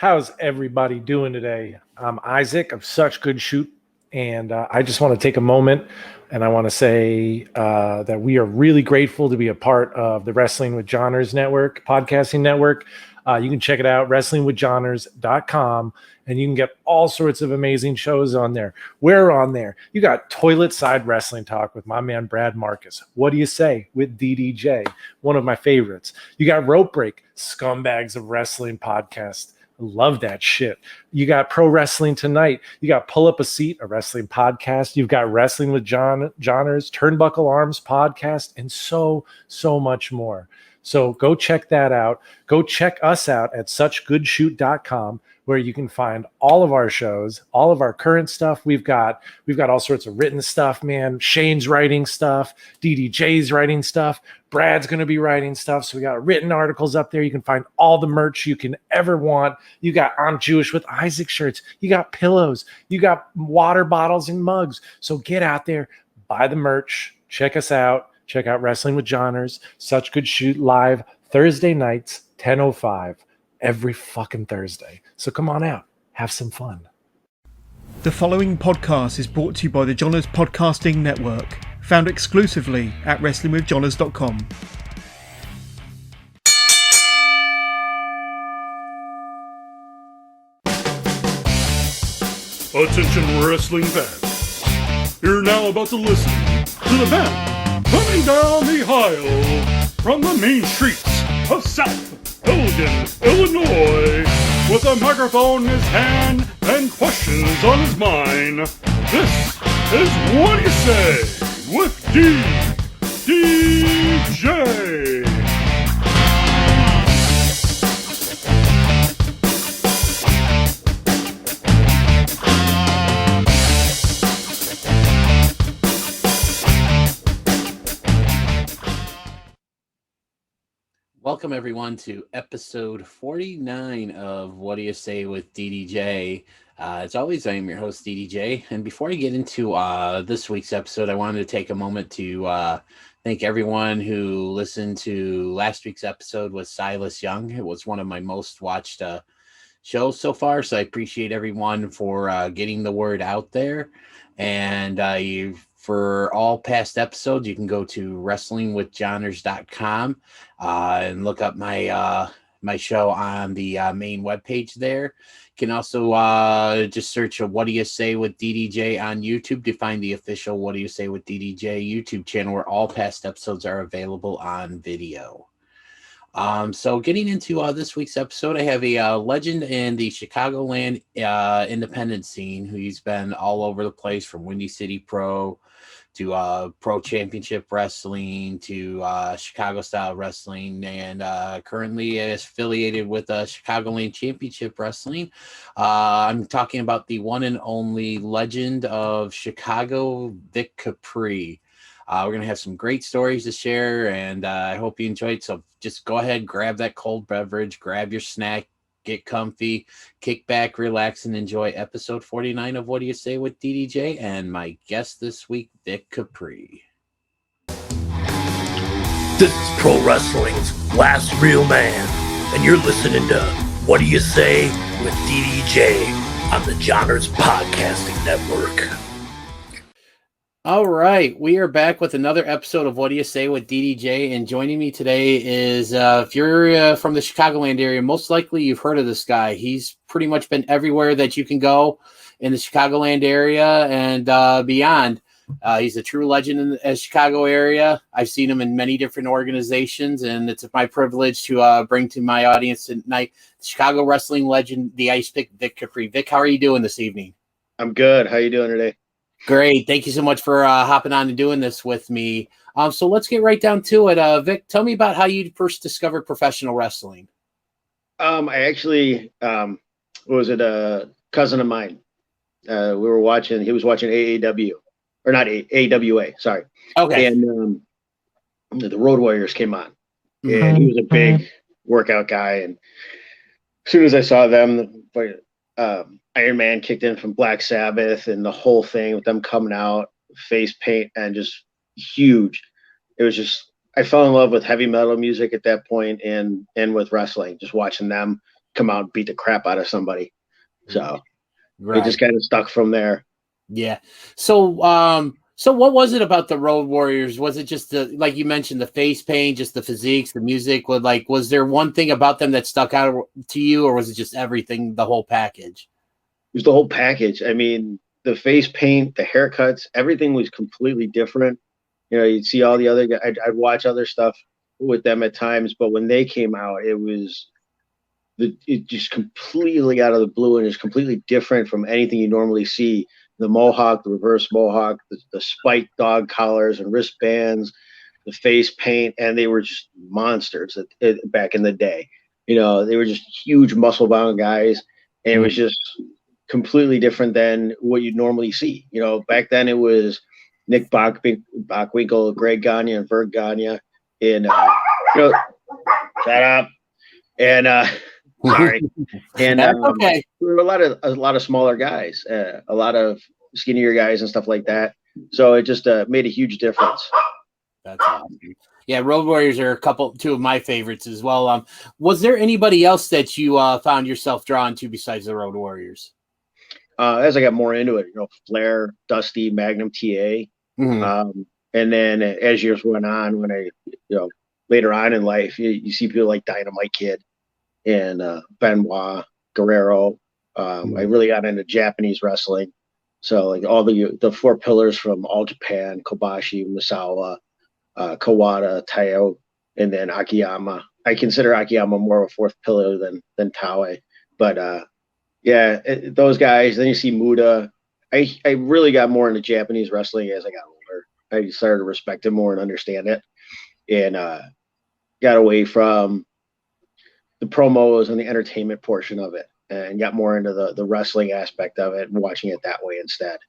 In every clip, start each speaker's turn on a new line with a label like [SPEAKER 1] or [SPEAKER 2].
[SPEAKER 1] How's everybody doing today? I'm Isaac of Such Good Shoot, and I just want to take a moment and I want to say that we are really grateful to be a part of the Wrestling with Johners Network, podcasting network. You can check it out, wrestlingwithjohners.com, and you can get all sorts of amazing shows on there. We're on there. You got Toilet Side Wrestling Talk with my man Brad Marcus. What do you say with DDJ? One of my favorites. You got Rope Break, Scumbags of Wrestling podcast. Love that shit. You got Pro Wrestling Tonight. You got Pull Up a Seat, a wrestling podcast. You've got Wrestling with Johners, Turnbuckle Arms podcast, and so much more. So go check that out. Go check us out at suchgoodshoot.com, where you can find all of our shows, all of our current stuff. We've got all sorts of written stuff, man. Shane's writing stuff, DDJ's writing stuff, Brad's going to be writing stuff. So we got written articles up there. You can find all the merch you can ever want. You got I'm Jewish with Isaac shirts. You got pillows. You got water bottles and mugs. So get out there, buy the merch, check us out. Check out Wrestling with Johners, Such Good Shoot live Thursday nights, 10:05, every fucking Thursday. So come on out, have some fun.
[SPEAKER 2] The following podcast is brought to you by the Johners Podcasting Network, found exclusively at wrestlingwithjohners.com.
[SPEAKER 3] Attention wrestling fans. You're now about to listen to the band coming down the aisle from the main streets of South Elgin, Illinois, with a microphone in his hand and questions on his mind. This is Whaddya Say with DDJ.
[SPEAKER 4] Welcome, everyone, to episode 49 of Whaddya Say with DDJ. As always, I am your host, DDJ. And before I get into this week's episode, I wanted to take a moment to thank everyone who listened to last week's episode with Silas Young. It was one of my most watched shows so far, so I appreciate everyone for getting the word out there. And for all past episodes, you can go to wrestlingwithjohners.com and look up my my show on the main webpage there. You can also just search a Whaddya Say with DDJ on YouTube to find the official Whaddya Say with DDJ YouTube channel, where all past episodes are available on video. So getting into this week's episode, I have a legend in the Chicagoland independent scene who's been all over the place, from Windy City Pro to Pro Championship Wrestling to Chicago Style Wrestling, and currently is affiliated with Chicagoland Championship Wrestling. I'm talking about the one and only legend of Chicago, Vic Capri. We're going to have some great stories to share, and I hope you enjoyed. So just go ahead, grab that cold beverage, grab your snack, get comfy, kick back, relax, and enjoy episode 49 of Whaddya Say with DDJ and my guest this week, Vic Capri.
[SPEAKER 5] This is pro wrestling's last real man, and you're listening to Whaddya Say with DDJ on the Johners Podcasting Network.
[SPEAKER 4] All right, we are back with another episode of Whaddya Say with DDJ, and joining me today is, if you're from the Chicagoland area, most likely you've heard of this guy. He's pretty much been everywhere that you can go in the Chicagoland area and beyond. He's a true legend in the Chicago area. I've seen him in many different organizations, and it's my privilege to bring to my audience tonight the Chicago wrestling legend, the Ice Pick, Vic Capri. Vic, how are you doing this evening?
[SPEAKER 6] I'm good. How are you doing today?
[SPEAKER 4] Great. Thank you so much for hopping on and doing this with me. So let's get right down to it. Vic, tell me about how you first discovered professional wrestling.
[SPEAKER 6] I actually, was it a cousin of mine? He was watching AAW, or not AWA, sorry.
[SPEAKER 4] Okay.
[SPEAKER 6] And the Road Warriors came on, and he was a big workout guy. And as soon as I saw them, Iron Man kicked in from Black Sabbath, and the whole thing with them coming out, face paint, and just huge. It was just, I fell in love with heavy metal music at that point, and with wrestling, just watching them come out and beat the crap out of somebody. So
[SPEAKER 4] Right.
[SPEAKER 6] it just kind of stuck from there.
[SPEAKER 4] Yeah. So, so what was it about the Road Warriors? Was it just like you mentioned, the face paint, just the physiques, the music? Was there one thing about them that stuck out to you, or was it just everything, the whole package?
[SPEAKER 6] It was the whole package. I mean, the face paint, the haircuts, everything was completely different. You know, you'd see all the other guys. I'd watch other stuff with them at times, but when they came out, it just completely out of the blue and is completely different from anything you normally see. The mohawk, the reverse mohawk, the spiked dog collars and wristbands, the face paint, and they were just monsters back in the day. You know, they were just huge muscle bound guys, and it was just completely different than what you'd normally see. You know, back then it was Nick Bockwinkel, Greg Gagne, and Bert Gagne, and shut up. And sorry. And
[SPEAKER 4] okay.
[SPEAKER 6] there were a lot of smaller guys, a lot of skinnier guys and stuff like that. So it just made a huge difference.
[SPEAKER 4] That's awesome. Yeah, Road Warriors are two of my favorites as well. Was there anybody else that you found yourself drawn to besides the Road Warriors?
[SPEAKER 6] As I got more into it, Flair, Dusty, Magnum, TA. And then as years went on, when I, later on in life, you see people like Dynamite Kid and Benoit, Guerrero. I really got into Japanese wrestling. So like all the four pillars from All Japan, Kobashi, Misawa, Kawada, Taiyo, and then Akiyama. I consider Akiyama more of a fourth pillar than Taue. But those guys. Then you see Muda. I really got more into Japanese wrestling as I got older. I started to respect it more and understand it, and got away from the promos and the entertainment portion of it, and got more into the wrestling aspect of it and watching it that way instead.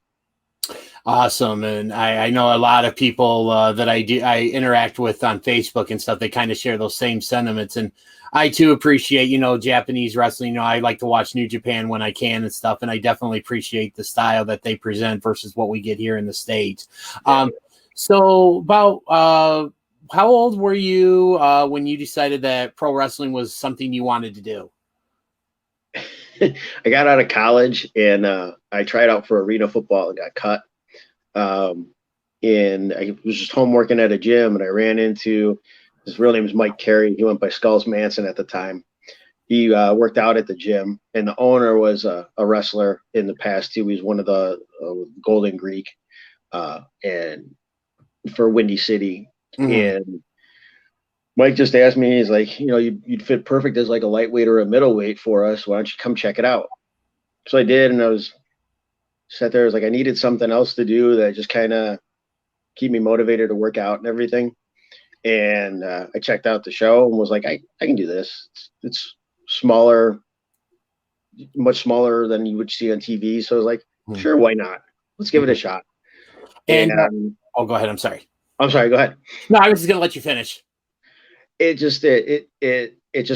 [SPEAKER 4] Awesome. And I know a lot of people that I interact with on Facebook and stuff, they kind of share those same sentiments. And I too appreciate, Japanese wrestling. I like to watch New Japan when I can and stuff. And I definitely appreciate the style that they present versus what we get here in the States. So about how old were you when you decided that pro wrestling was something you wanted to do?
[SPEAKER 6] I got out of college and I tried out for arena football and got cut. And I was just home working at a gym, and I ran into his real name was Mike Carey. He went by Skulls Manson at the time. He worked out at the gym, and the owner was a wrestler in the past too. He was one of the Golden Greek and for Windy City. And Mike just asked me, he's like, you'd fit perfect as like a lightweight or a middleweight for us. Why don't you come check it out? So I did, and I sat there. I was like, I needed something else to do that just kind of keep me motivated to work out and everything. And I checked out the show and was like, I can do this. It's smaller, much smaller than you would see on TV. So I was like, sure, why not? Let's give it a shot.
[SPEAKER 4] And go ahead. I'm sorry.
[SPEAKER 6] I'm sorry. Go ahead.
[SPEAKER 4] No, I was just gonna let you finish.
[SPEAKER 6] It just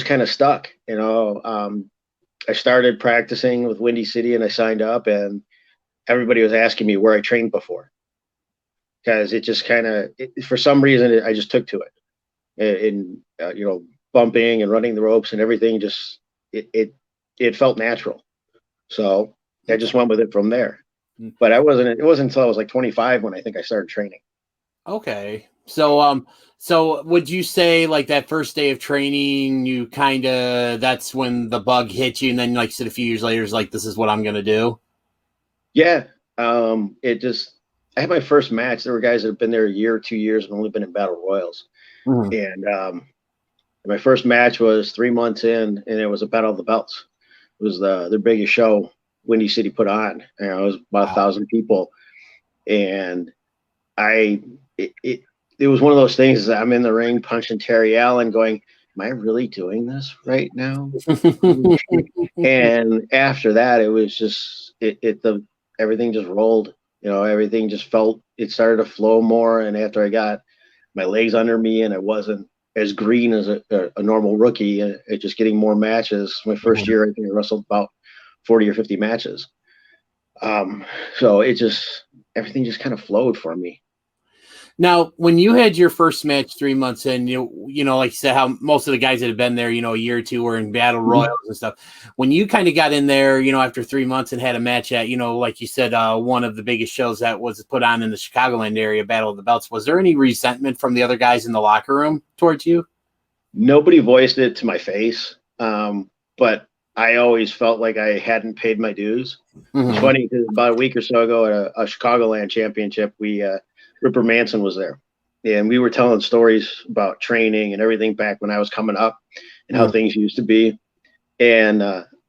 [SPEAKER 6] kind of stuck. I started practicing with Windy City, and I signed up, and everybody was asking me where I trained before, because it just for some reason, I just took to it, and bumping and running the ropes and everything. Just it felt natural, so I just went with it from there. But it wasn't until I was like 25 when I think I started training.
[SPEAKER 4] Okay, so would you say like that first day of training, you that's when the bug hit you, and then like you said a few years later, it's like, this is what I'm gonna do? Yeah.
[SPEAKER 6] I had my first match. There were guys that have been there a year or 2 years and only been in battle royals. And my first match was 3 months in, and it was a battle of the belts. It was their biggest show Windy City put on. It was about 1,000 people. And it was one of those things that I'm in the ring punching Terry Allen going, am I really doing this right now? And after that, it was just, everything just rolled, everything just it started to flow more. And after I got my legs under me and I wasn't as green as a normal rookie, it just getting more matches. My first year, I think I wrestled about 40 or 50 matches. So everything just kind of flowed for me.
[SPEAKER 4] Now, when you had your first match 3 months in, you know, like you said, how most of the guys that have been there, you know, a year or two were in battle royals and stuff. When you kind of got in there, you know, after 3 months and had a match at, you know, like you said, one of the biggest shows that was put on in the Chicagoland area, Battle of the Belts, was there any resentment from the other guys in the locker room towards you?
[SPEAKER 6] Nobody voiced it to my face, but I always felt like I hadn't paid my dues. It's funny because about a week or so ago at a Chicagoland championship, Ripper Manson was there, and we were telling stories about training and everything back when I was coming up and how things used to be. And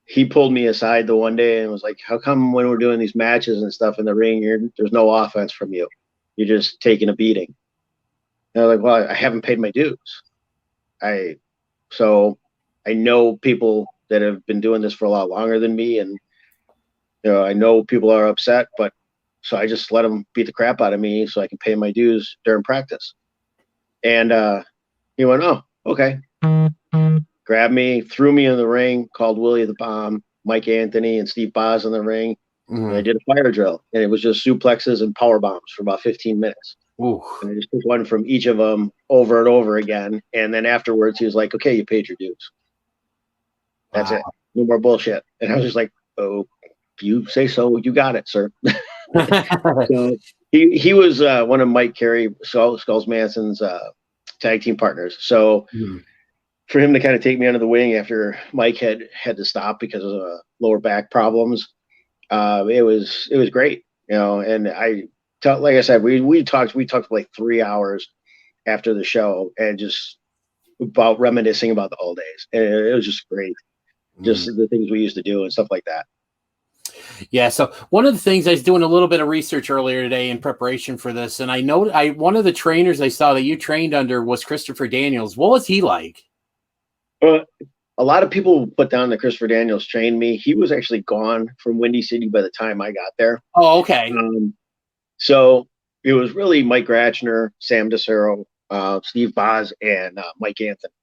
[SPEAKER 6] he pulled me aside the one day and was like, "How come when we're doing these matches and stuff in the ring, there's no offense from you? You're just taking a beating." And I was like, "Well, I haven't paid my dues. So I know people that have been doing this for a lot longer than me, and you know, I know people are upset, but so I just let them beat the crap out of me so I can pay my dues during practice." And he went, "Oh, okay." Grabbed me, threw me in the ring, called Willie the Bomb, Mike Anthony, and Steve Boz in the ring. And I did a fire drill, and it was just suplexes and power bombs for about 15 minutes.
[SPEAKER 4] Ooh.
[SPEAKER 6] And I just took one from each of them over and over again. And then afterwards, he was like, "Okay, you paid your dues. That's it. No more bullshit." And I was just like, "Oh, if you say so, you got it, sir." So he was one of Mike Carey, Skulls Manson's tag team partners. So for him to kind of take me under the wing after Mike had to stop because of lower back problems, it was great, you know. And like I said, we talked for like 3 hours after the show and just about reminiscing about the old days. And it was just great, just the things we used to do and stuff like that.
[SPEAKER 4] Yeah, so one of the things I was doing a little bit of research earlier today in preparation for this, and I know one of the trainers I saw that you trained under was Christopher Daniels. What was he like?
[SPEAKER 6] A lot of people put down that Christopher Daniels trained me. He was actually gone from Windy City by the time I got there.
[SPEAKER 4] Oh, okay.
[SPEAKER 6] So it was really Mike Gratchner, Sam DeCero, Steve Boz, and Mike Anthony.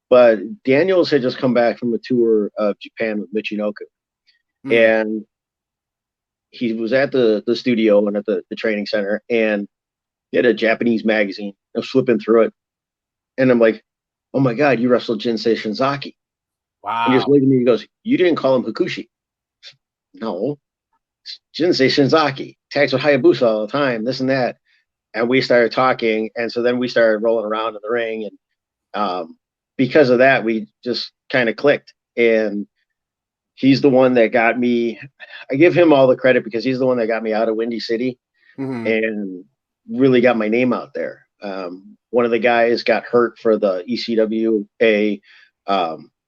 [SPEAKER 6] But Daniels had just come back from a tour of Japan with Michinoku. And he was at the studio and at the training center, and he had a Japanese magazine. I was flipping through it, and I'm like, "Oh my God, you wrestled Jinsei Shinzaki."
[SPEAKER 4] Wow.
[SPEAKER 6] And he just looked at me and goes, "You didn't call him Hakushi." "No, it's Jinsei Shinzaki. Tags with Hayabusa all the time, this and that." And we started talking, and so then we started rolling around in the ring, and because of that, we just kind of clicked. And he's the one that got me. I give him all the credit because he's the one that got me out of Windy City and really got my name out there. One of the guys got hurt for the ECWA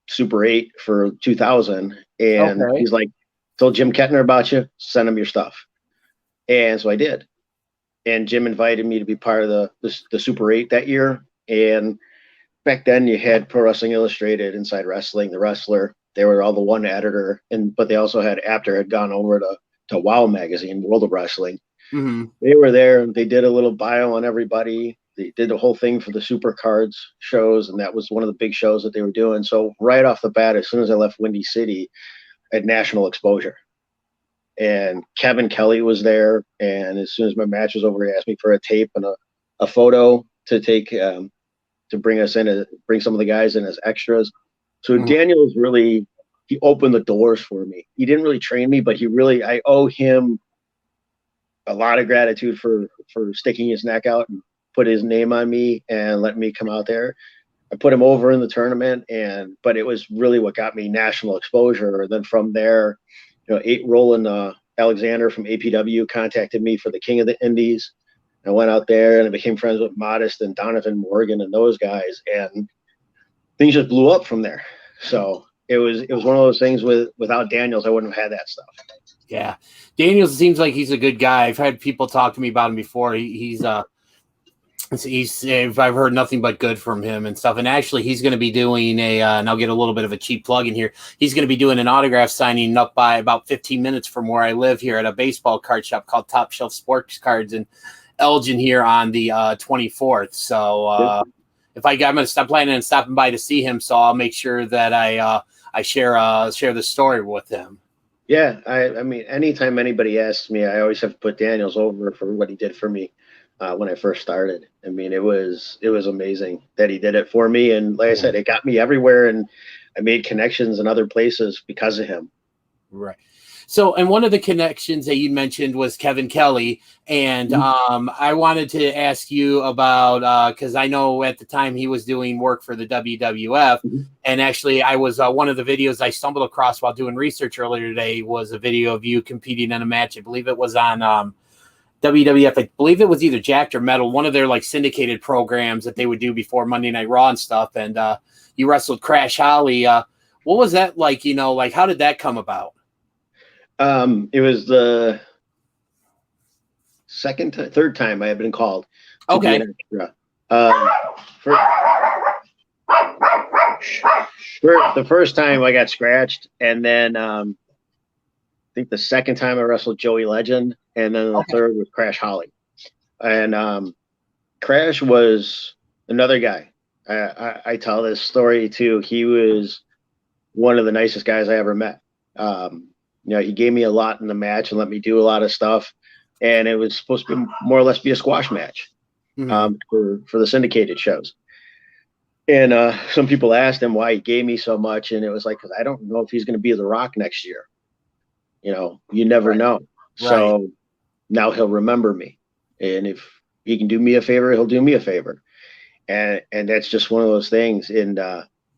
[SPEAKER 6] Super 8 for 2000. And he's like, "Told Jim Kettner about you, send him your stuff." And so I did. And Jim invited me to be part of the Super 8 that year. And back then you had Pro Wrestling Illustrated, Inside Wrestling, The Wrestler. They were all the one editor, but they also had, after had gone over to WOW magazine, World of Wrestling. They were there, and they did a little bio on everybody. They did the whole thing for the Super Cards shows, and that was one of the big shows that they were doing. So right off the bat, as soon as I left Windy City, I had national exposure. And Kevin Kelly was there, and as soon as my match was over, he asked me for a tape and a photo to take to bring us in, bring some of the guys in as extras. So Daniels really, he opened the doors for me. He didn't really train me, but I owe him a lot of gratitude for sticking his neck out and put his name on me and letting me come out there. I put him over in the tournament, but it was really what got me national exposure. And then from there, you know, Roland Alexander from APW contacted me for the King of the Indies. I went out there and I became friends with Modest and Donovan Morgan and those guys, and things just blew up from there. So it was one of those things without Daniels, I wouldn't have had that stuff.
[SPEAKER 4] Yeah. Daniels seems like he's a good guy. I've had people talk to me about him before. He's I've heard nothing but good from him and stuff. And actually he's going to be doing and I'll get a little bit of a cheap plug in here. He's going to be doing an autograph signing up by about 15 minutes from where I live here at a baseball card shop called Top Shelf Sports Cards in Elgin here on the 24th. So, if I'm going to stop planning on stopping by to see him, so I'll make sure that I share the story with him.
[SPEAKER 6] Yeah, I mean, anytime anybody asks me, I always have to put Daniels over for what he did for me. when I first started. I mean, it was amazing that he did it for me. And like I said, it got me everywhere, and I made connections in other places because of him.
[SPEAKER 4] Right. So, and one of the connections that you mentioned was Kevin Kelly. And I wanted to ask you about, because I know at the time he was doing work for the WWF. And actually, I was one of the videos I stumbled across while doing research earlier today was a video of you competing in a match. I believe it was on WWF. I believe it was either Jacked or Metal, one of their like syndicated programs that they would do before Monday Night Raw and stuff. And you wrestled Crash Holly. What was that like? You know, like how did that come about?
[SPEAKER 6] It was the third time I had been called to be an extra. For the first time I got scratched, and then I think the second time I wrestled Joey Legend, and then the third was Crash Holly. And Crash was another guy. I tell this story too. He was one of the nicest guys I ever met. You know, he gave me a lot in the match and let me do a lot of stuff. And it was supposed to be more or less be a squash match for the syndicated shows. And some people asked him why he gave me so much. And it was like, because I don't know if he's going to be The Rock next year. You know, you never know. So now he'll remember me. And if he can do me a favor, he'll do me a favor. And that's just one of those things. And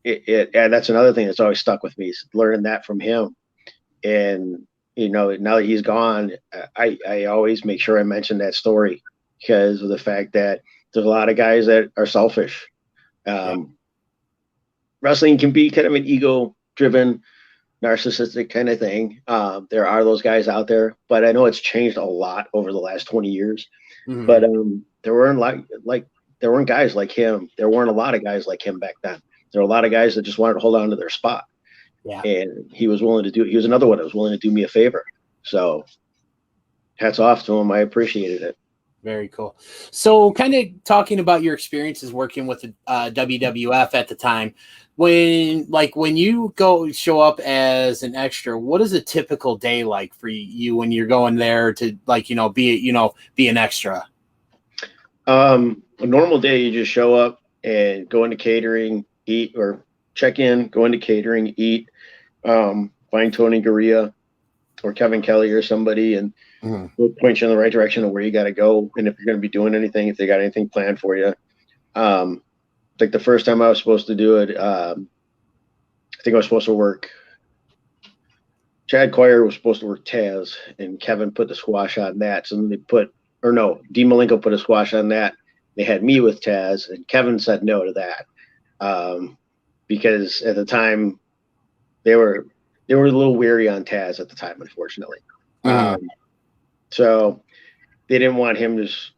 [SPEAKER 6] and that's another thing that's always stuck with me is learning that from him. And, you know, now that he's gone, I always make sure I mention that story because of the fact that there's a lot of guys that are selfish. Wrestling can be kind of an ego-driven, narcissistic kind of thing. There are those guys out there, but I know it's changed a lot over the last 20 years. But there weren't guys like him. There weren't a lot of guys like him back then. There were a lot of guys that just wanted to hold on to their spot. Yeah. And he was willing to do it. He was another one that was willing to do me a favor. So hats off to him. I appreciated it.
[SPEAKER 4] Very cool. So kind of talking about your experiences working with the WWF at the time, when you show up as an extra, what is a typical day like for you when you're going there to be an extra?
[SPEAKER 6] A normal day, you just show up and go into catering, eat, or check in, go into catering, eat, find Tony Gurria or Kevin Kelly or somebody, and we'll point you in the right direction of where you got to go. And if you're going to be doing anything, if they got anything planned for you. Like the first time I was supposed to do it, I think I was supposed to work. Chad Coyer was supposed to work Taz, and Kevin put the squash on that. So then Dean Malenko put a squash on that. They had me with Taz, and Kevin said no to that. Because at the time they were a little weary on Taz at the time, unfortunately. So they didn't want him just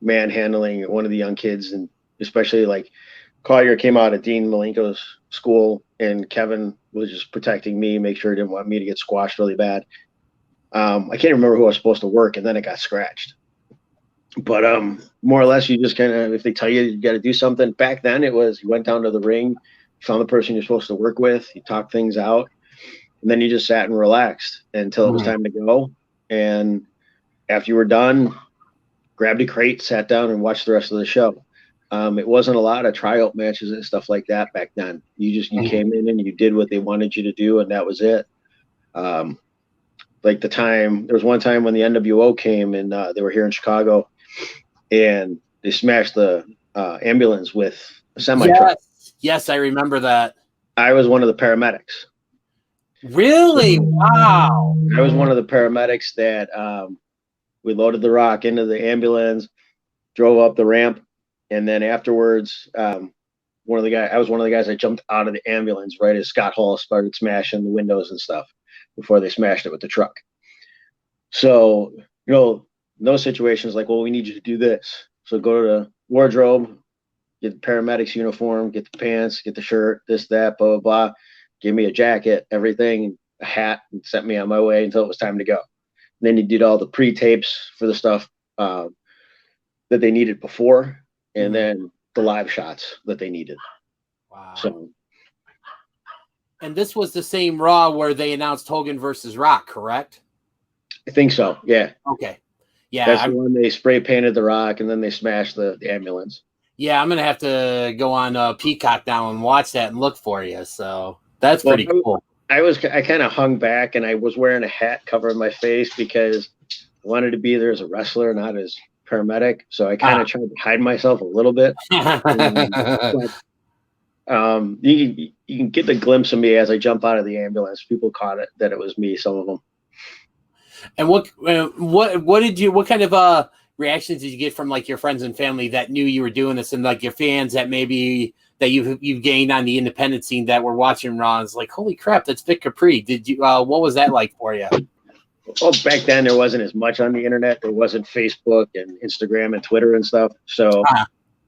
[SPEAKER 6] manhandling one of the young kids, and especially like Collier came out of Dean Malenko's school, and Kevin was just protecting me, make sure he didn't want me to get squashed really bad. I can't remember who I was supposed to work, and then it got scratched. But more or less, you just kind of, if they tell you got to do something, back then it was you went down to the ring, you found the person you're supposed to work with, you talked things out, and then you just sat and relaxed until it was time to go. And after you were done, grabbed a crate, sat down, and watched the rest of the show. It wasn't a lot of tryout matches and stuff like that back then. You came in and you did what they wanted you to do, and that was it. Like there was one time when the NWO came, and they were here in Chicago, and they smashed the ambulance with a semi-truck.
[SPEAKER 4] Yes, I remember that.
[SPEAKER 6] I was one of the paramedics.
[SPEAKER 4] Really? Wow.
[SPEAKER 6] I was one of the paramedics that we loaded the Rock into the ambulance, drove up the ramp, and then afterwards, I was one of the guys that jumped out of the ambulance right as Scott Hall started smashing the windows and stuff before they smashed it with the truck. So, in those situations, like, well, we need you to do this. So go to the wardrobe, get the paramedic's uniform, get the pants, get the shirt, this, that, blah, blah, blah. Give me a jacket, everything, a hat, and sent me on my way until it was time to go. And then he did all the pre-tapes for the stuff that they needed before, and then the live shots that they needed.
[SPEAKER 4] Wow.
[SPEAKER 6] So,
[SPEAKER 4] and this was the same Raw where they announced Hogan versus Rock, correct?
[SPEAKER 6] I think so, yeah.
[SPEAKER 4] Okay. Yeah,
[SPEAKER 6] That's the one they spray painted the Rock, and then they smashed the ambulance.
[SPEAKER 4] yeah, I'm gonna have to go on Peacock now and watch that and look for you. So that's
[SPEAKER 6] Well,
[SPEAKER 4] pretty cool.
[SPEAKER 6] I kind of hung back, and I was wearing a hat covering my face because I wanted to be there as a wrestler, not as paramedic. So I kind of tried to hide myself a little bit. But you can get the glimpse of me as I jump out of the ambulance. People caught it that it was me. Some of them.
[SPEAKER 4] And what kind of reactions did you get from like your friends and family that knew you were doing this, and like your fans that maybe that you've gained on the independent scene that were watching Raw? It's like, holy crap, that's Vic Capri. Did you? What was that like for you?
[SPEAKER 6] Well, back then there wasn't as much on the internet. There wasn't Facebook and Instagram and Twitter and stuff. So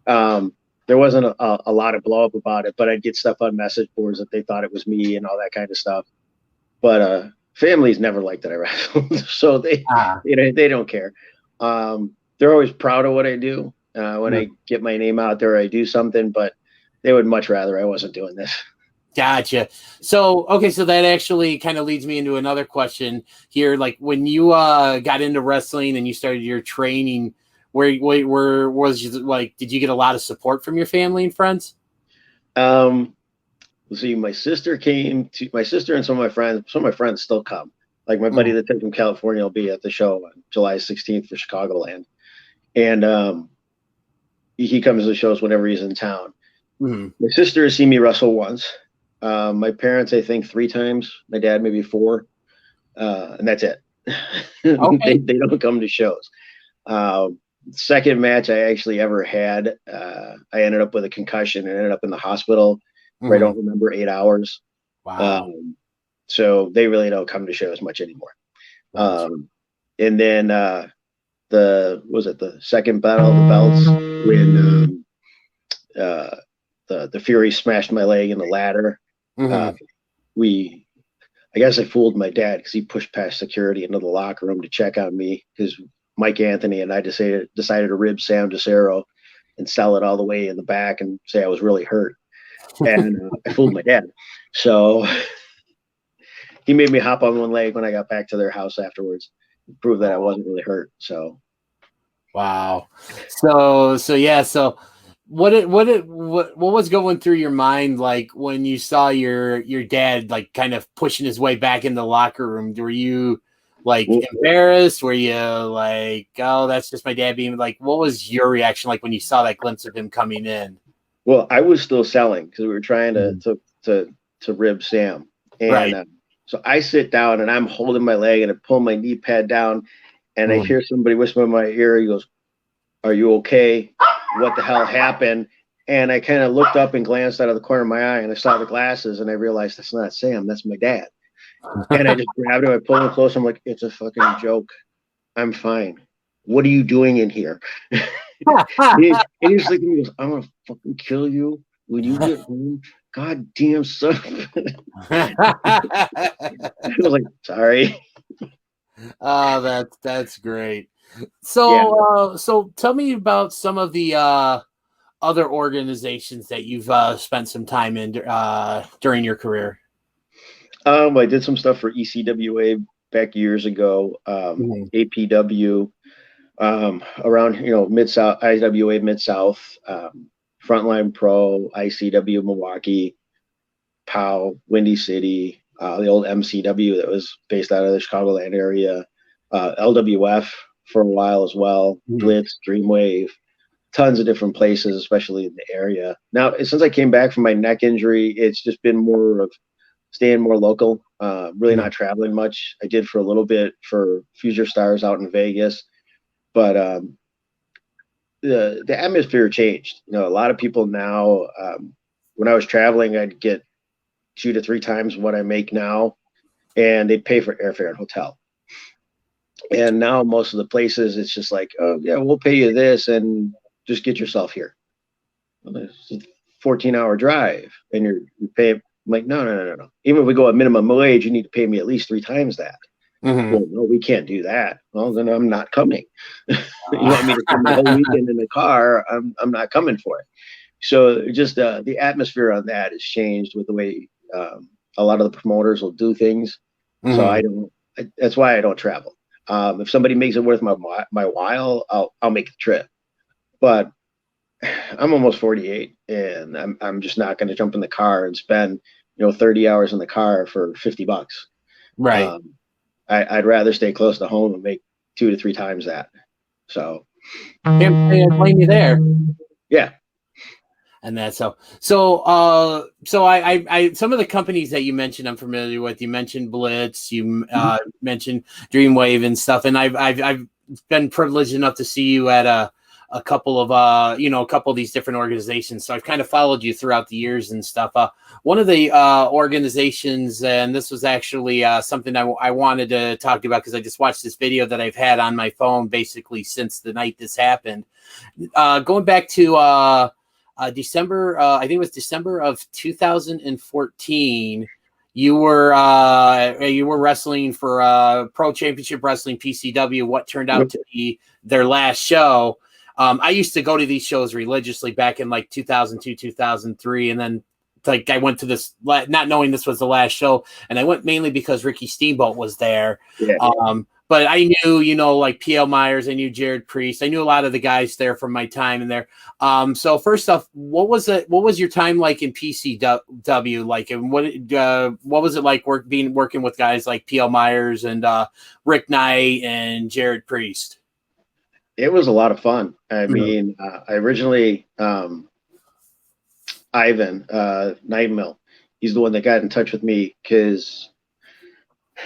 [SPEAKER 6] there wasn't a lot of blow up about it. But I'd get stuff on message boards that they thought it was me and all that kind of stuff. But families never liked that I wrestled, so they don't care. They're always proud of what I do when I get my name out there. I do something, but they would much rather I wasn't doing this.
[SPEAKER 4] Gotcha. So that actually kind of leads me into another question here. Like when you got into wrestling and you started your training, where was you, like, did you get a lot of support from your family and friends?
[SPEAKER 6] See, my sister and some of my friends still come. Like my buddy that's from California will be at the show on July 16th for Chicagoland. And he comes to the shows whenever he's in town. My sister has seen me wrestle once. My parents, I think 3 times. My dad, maybe 4. And that's it.
[SPEAKER 4] Okay.
[SPEAKER 6] They don't come to shows. Second match I actually ever had, I ended up with a concussion and ended up in the hospital for I don't remember 8 hours.
[SPEAKER 4] Wow.
[SPEAKER 6] So they really don't come to shows much anymore. And then the second battle of the belts when the Fury smashed my leg in the ladder. I guess I fooled my dad because he pushed past security into the locker room to check on me because Mike Anthony and I decided to rib Sam DeCero and sell it all the way in the back and say I was really hurt. And I fooled my dad. So he made me hop on one leg when I got back to their house afterwards, prove that I wasn't really hurt. So,
[SPEAKER 4] wow. So what was going through your mind like when you saw your dad like kind of pushing his way back in the locker room? Were you like embarrassed? Were you like, oh, that's just my dad being like? What was your reaction like when you saw that glimpse of him coming in?
[SPEAKER 6] Well, I was still selling because we were trying to rib Sam, and so I sit down and I'm holding my leg and I pull my knee pad down, and I hear somebody whisper in my ear. He goes, "Are you okay? What the hell happened?" And I kind of looked up and glanced out of the corner of my eye, and I saw the glasses, and I realized that's not Sam, that's my dad. And I just grabbed him, I pulled him close. I'm like, "It's a fucking joke. I'm fine. What are you doing in here?" and he's like, he goes, "I'm gonna fucking kill you when you get home. God damn son." I was like, "Sorry."
[SPEAKER 4] Oh, that's great. So so tell me about some of the other organizations that you've spent some time in during your career.
[SPEAKER 6] I did some stuff for ECWA back years ago, APW, around Mid-South, IWA Mid-South, Frontline Pro, ICW Milwaukee, POW, Windy City, the old MCW that was based out of the Chicagoland area, LWF for a while as well, Blitz, Dreamwave, tons of different places, especially in the area. Now, since I came back from my neck injury, it's just been more of staying more local, really not traveling much. I did for a little bit for Future Stars out in Vegas, but the atmosphere changed. A lot of people now, when I was traveling, I'd get 2 to 3 times what I make now, and they'd pay for airfare and hotel. And now most of the places, it's just like, "Oh yeah, we'll pay you this and just get yourself here." Well, it's a 14-hour drive, and you're paying. I'm like, no. Even if we go at minimum wage, you need to pay me at least 3 times that. Well, no, we can't do that. Well, then I'm not coming. You want me to come the whole weekend in the car? I'm not coming for it. So just the atmosphere on that has changed with the way a lot of the promoters will do things. So that's why I don't travel. If somebody makes it worth my while, I'll make the trip. But I'm almost 48, and I'm just not going to jump in the car and spend 30 hours in the car for $50.
[SPEAKER 4] Right.
[SPEAKER 6] I'd rather stay close to home and make 2 to 3 times that. So
[SPEAKER 4] Can't blame you there.
[SPEAKER 6] yeah.
[SPEAKER 4] And that's so I some of the companies that you mentioned I'm familiar with. You mentioned Blitz, you mentioned Dreamwave and stuff, and I've been privileged enough to see you at a couple of a couple of these different organizations. So I've kind of followed you throughout the years and stuff. One of the organizations, and this was actually something I wanted to talk about because I just watched this video that I've had on my phone basically since the night this happened. Going back to December, I think it was December of 2014. You were wrestling for Pro Championship Wrestling PCW, what turned out to be their last show. I used to go to these shows religiously back in like 2002, 2003, and then like I went to this not knowing this was the last show, and I went mainly because Ricky Steamboat was there. Yeah. But I knew, like P.L. Myers, I knew Jared Priest, I knew a lot of the guys there from my time in there. So first off, what was your time like in PCW? Like, and what was it like working with guys like P.L. Myers and Rick Knight and Jared Priest?
[SPEAKER 6] It was a lot of fun. I mean, I originally, Ivan Nightmill, he's the one that got in touch with me because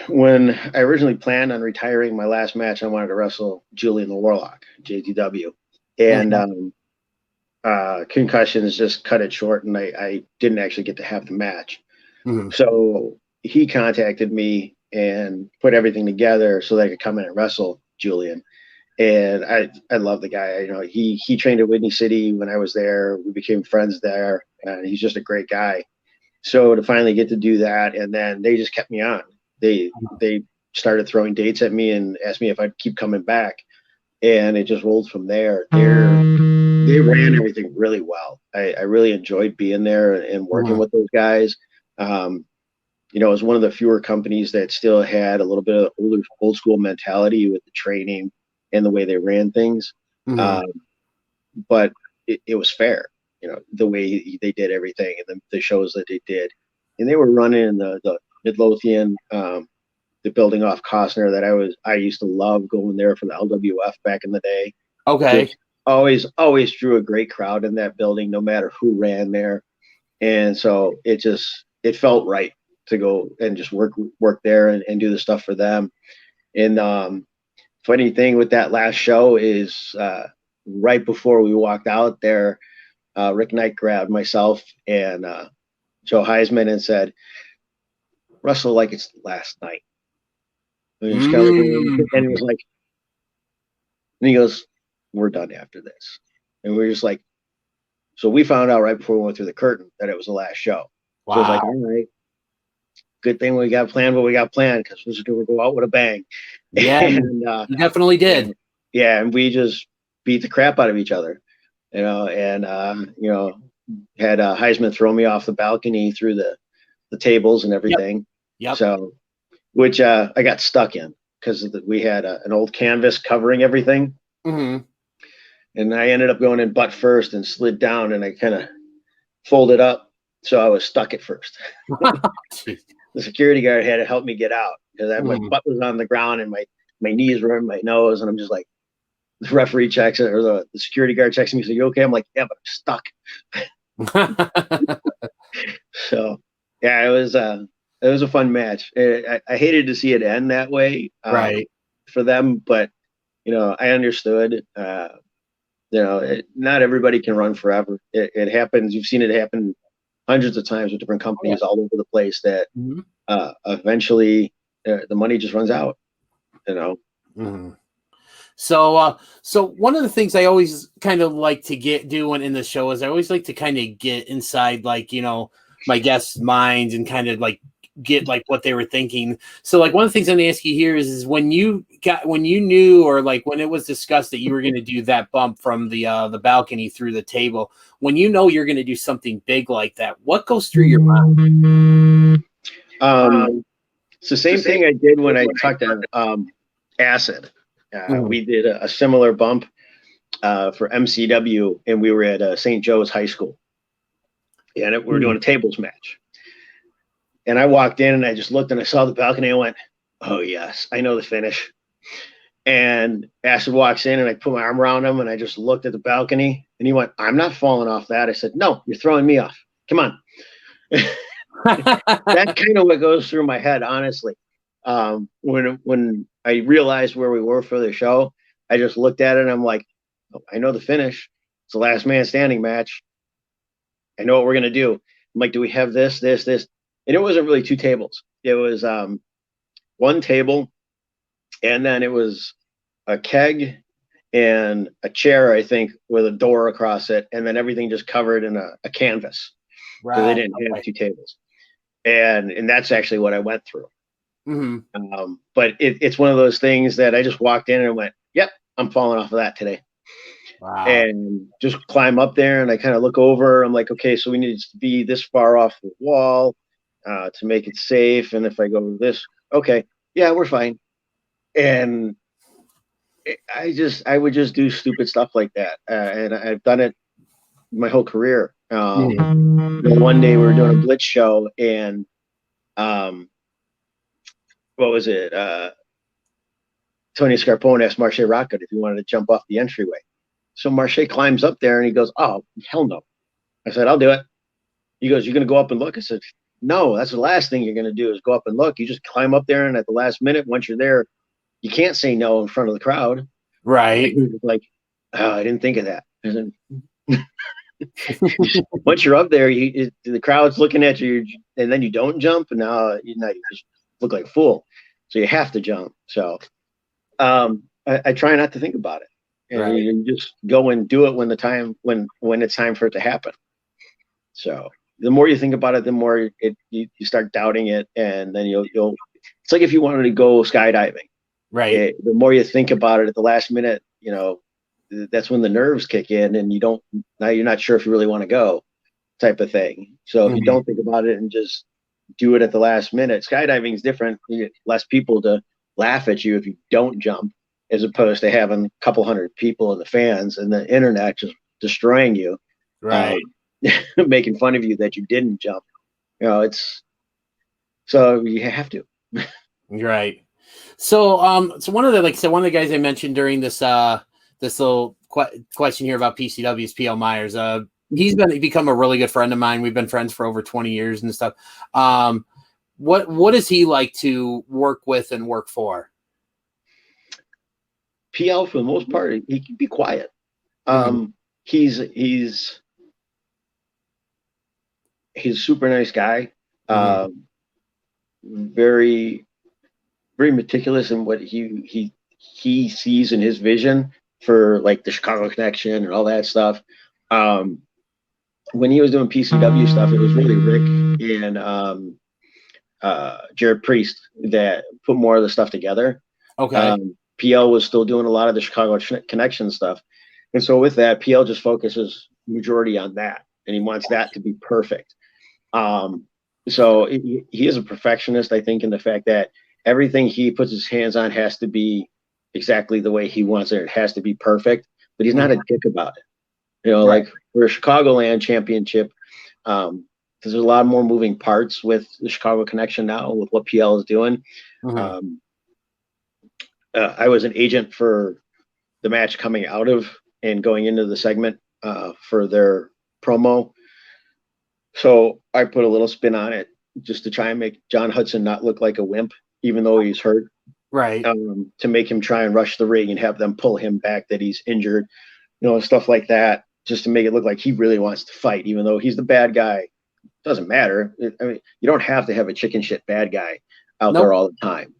[SPEAKER 6] when I originally planned on retiring, my last match, I wanted to wrestle Julian the Warlock, JTW. And concussions just cut it short, and I didn't actually get to have the match. Mm-hmm. So he contacted me and put everything together so that I could come in and wrestle Julian. And I love the guy. He trained at Whitney City when I was there. We became friends there, and he's just a great guy. So to finally get to do that, and then they just kept me on. They started throwing dates at me and asked me if I'd keep coming back, and it just rolled from there. They ran everything really well. I really enjoyed being there and working with those guys. It was one of the fewer companies that still had a little bit of old school mentality with the training and the way they ran things. But it was fair, the way they did everything and the shows that they did. And they were running the Midlothian, the building off Costner that I used to love going there for the LWF back in the day. Okay. Always drew a great crowd in that building, no matter who ran there. And so it felt right to go and just work there and do the stuff for them. And funny thing with that last show is right before we walked out there, Rick Knight grabbed myself and Joe Heisman and said, "Wrestle like it's the last night." And he was like, and he goes, "We're done after this." And we were just like, so we found out right before we went through the curtain that it was the last show. Wow. So it was like, all right, good thing we got planned what we got planned, because we're just going to go out with a bang.
[SPEAKER 4] Yeah, and, you definitely did.
[SPEAKER 6] Yeah, and we just beat the crap out of each other, and had Heisman throw me off the balcony through the tables and everything. Yep. So, which I got stuck in because we had an old canvas covering everything. Mm-hmm. And I ended up going in butt first and slid down, and I kind of folded up. So I was stuck at first. The security guard had to help me get out because my butt was on the ground and my knees were in my nose. And I'm just like, the referee checks it, or the security guard checks me. So, "You okay?" I'm like, "Yeah, but I'm stuck." So yeah, it was a fun match. I hated to see it end that way, right, for them, but I understood. Not everybody can run forever. It happens. You've seen it happen hundreds of times with different companies all over the place that eventually the money just runs out.
[SPEAKER 4] Mm-hmm. So one of the things I always kind of like to do in the show is I always like to kind of get inside, like, my guests' minds and kind of like get like what they were thinking. So like one of the things I'm gonna ask you here is when you knew, or like when it was discussed that you were going to do that bump from the balcony through the table, when you're going to do something big like that, what goes through your mind?
[SPEAKER 6] It's the same thing I did when I talked to acid. We did a similar bump for MCW, and we were at St. Joe's High School, and we were doing a tables match. And I walked in, and I just looked, and I saw the balcony. I went, "Oh yes, I know the finish." And Acid walks in, and I put my arm around him, and I just looked at the balcony, and he went, "I'm not falling off that." I said, "No, you're throwing me off. Come on." That's kind of what goes through my head, honestly. When I realized where we were for the show, I just looked at it, and I'm like, oh, I know the finish. It's the last man standing match. I know what we're gonna do. I'm like, do we have this? And it wasn't really two tables. It was one table, and then it was a keg and a chair, I think, with a door across it, and then everything just covered in a canvas.
[SPEAKER 4] Right.
[SPEAKER 6] So they didn't have two tables. And that's actually what I went through. But it's one of those things that I just walked in and went, yep, I'm falling off of that today.
[SPEAKER 4] Wow.
[SPEAKER 6] And just climb up there, and I kind of look over. I'm like, okay, so we need to be this far off the wall to make it safe. And if I go this, okay, yeah, we're fine. And I would just do stupid stuff like that. And I've done it my whole career. One day we were doing a blitz show, and what was it? Tony Scarpone asked Marche Rocket if he wanted to jump off the entryway. So Marche climbs up there, and he goes, "Oh, hell no." I said, "I'll do it." He goes, "You're going to go up and look?" I said, "No, that's the last thing you're going to do is go up and look. You just climb up there, and at the last minute, once you're there, you can't say no in front of the crowd."
[SPEAKER 4] Right.
[SPEAKER 6] Like, oh, I didn't think of that. I said, once you're up there, the crowd's looking at you, and then you don't jump, and now you just look like a fool. So you have to jump. So I try not to think about it, and you just go and do it when it's time for it to happen. So the more you think about it, the more you start doubting it, and then you'll. It's like if you wanted to go skydiving, right? The more you think about it at the last minute, that's when the nerves kick in, and you're not sure if you really want to go, type of thing. So if you don't think about it and just do it at the last minute, skydiving is different. You get less people to laugh at you if you don't jump, as opposed to having a couple hundred people in the fans and the internet just destroying you, right? Making fun of you that you didn't jump. So you have to.
[SPEAKER 4] Right. So so one of the guys I mentioned during this this little question here about PCW is P.L. Myers. He's become a really good friend of mine. We've been friends for over 20 years and stuff. What does he like to work with and work for?
[SPEAKER 6] PL, for the most part, he can be quiet. He's a super nice guy. Very, very meticulous in what he sees in his vision for like the Chicago connection and all that stuff. When he was doing PCW stuff, it was really Rick and Jared Priest that put more of the stuff together. Okay. PL was still doing a lot of the Chicago connection stuff. And so with that, PL just focuses majority on that, and he wants that to be perfect. So he is a perfectionist, I think, in the fact that everything he puts his hands on has to be exactly the way he wants it. It has to be perfect, but he's not a dick about it. Like for a Chicagoland championship, there's a lot more moving parts with the Chicago connection now with what PL is doing. I was an agent for the match coming out of and going into the segment for their promo. So I put a little spin on it just to try and make John Hudson not look like a wimp, even though he's hurt. Right. To make him try and rush the ring and have them pull him back that he's injured, stuff like that, just to make it look like he really wants to fight, even though he's the bad guy. Doesn't matter. I mean, you don't have to have a chicken shit bad guy out there all the time.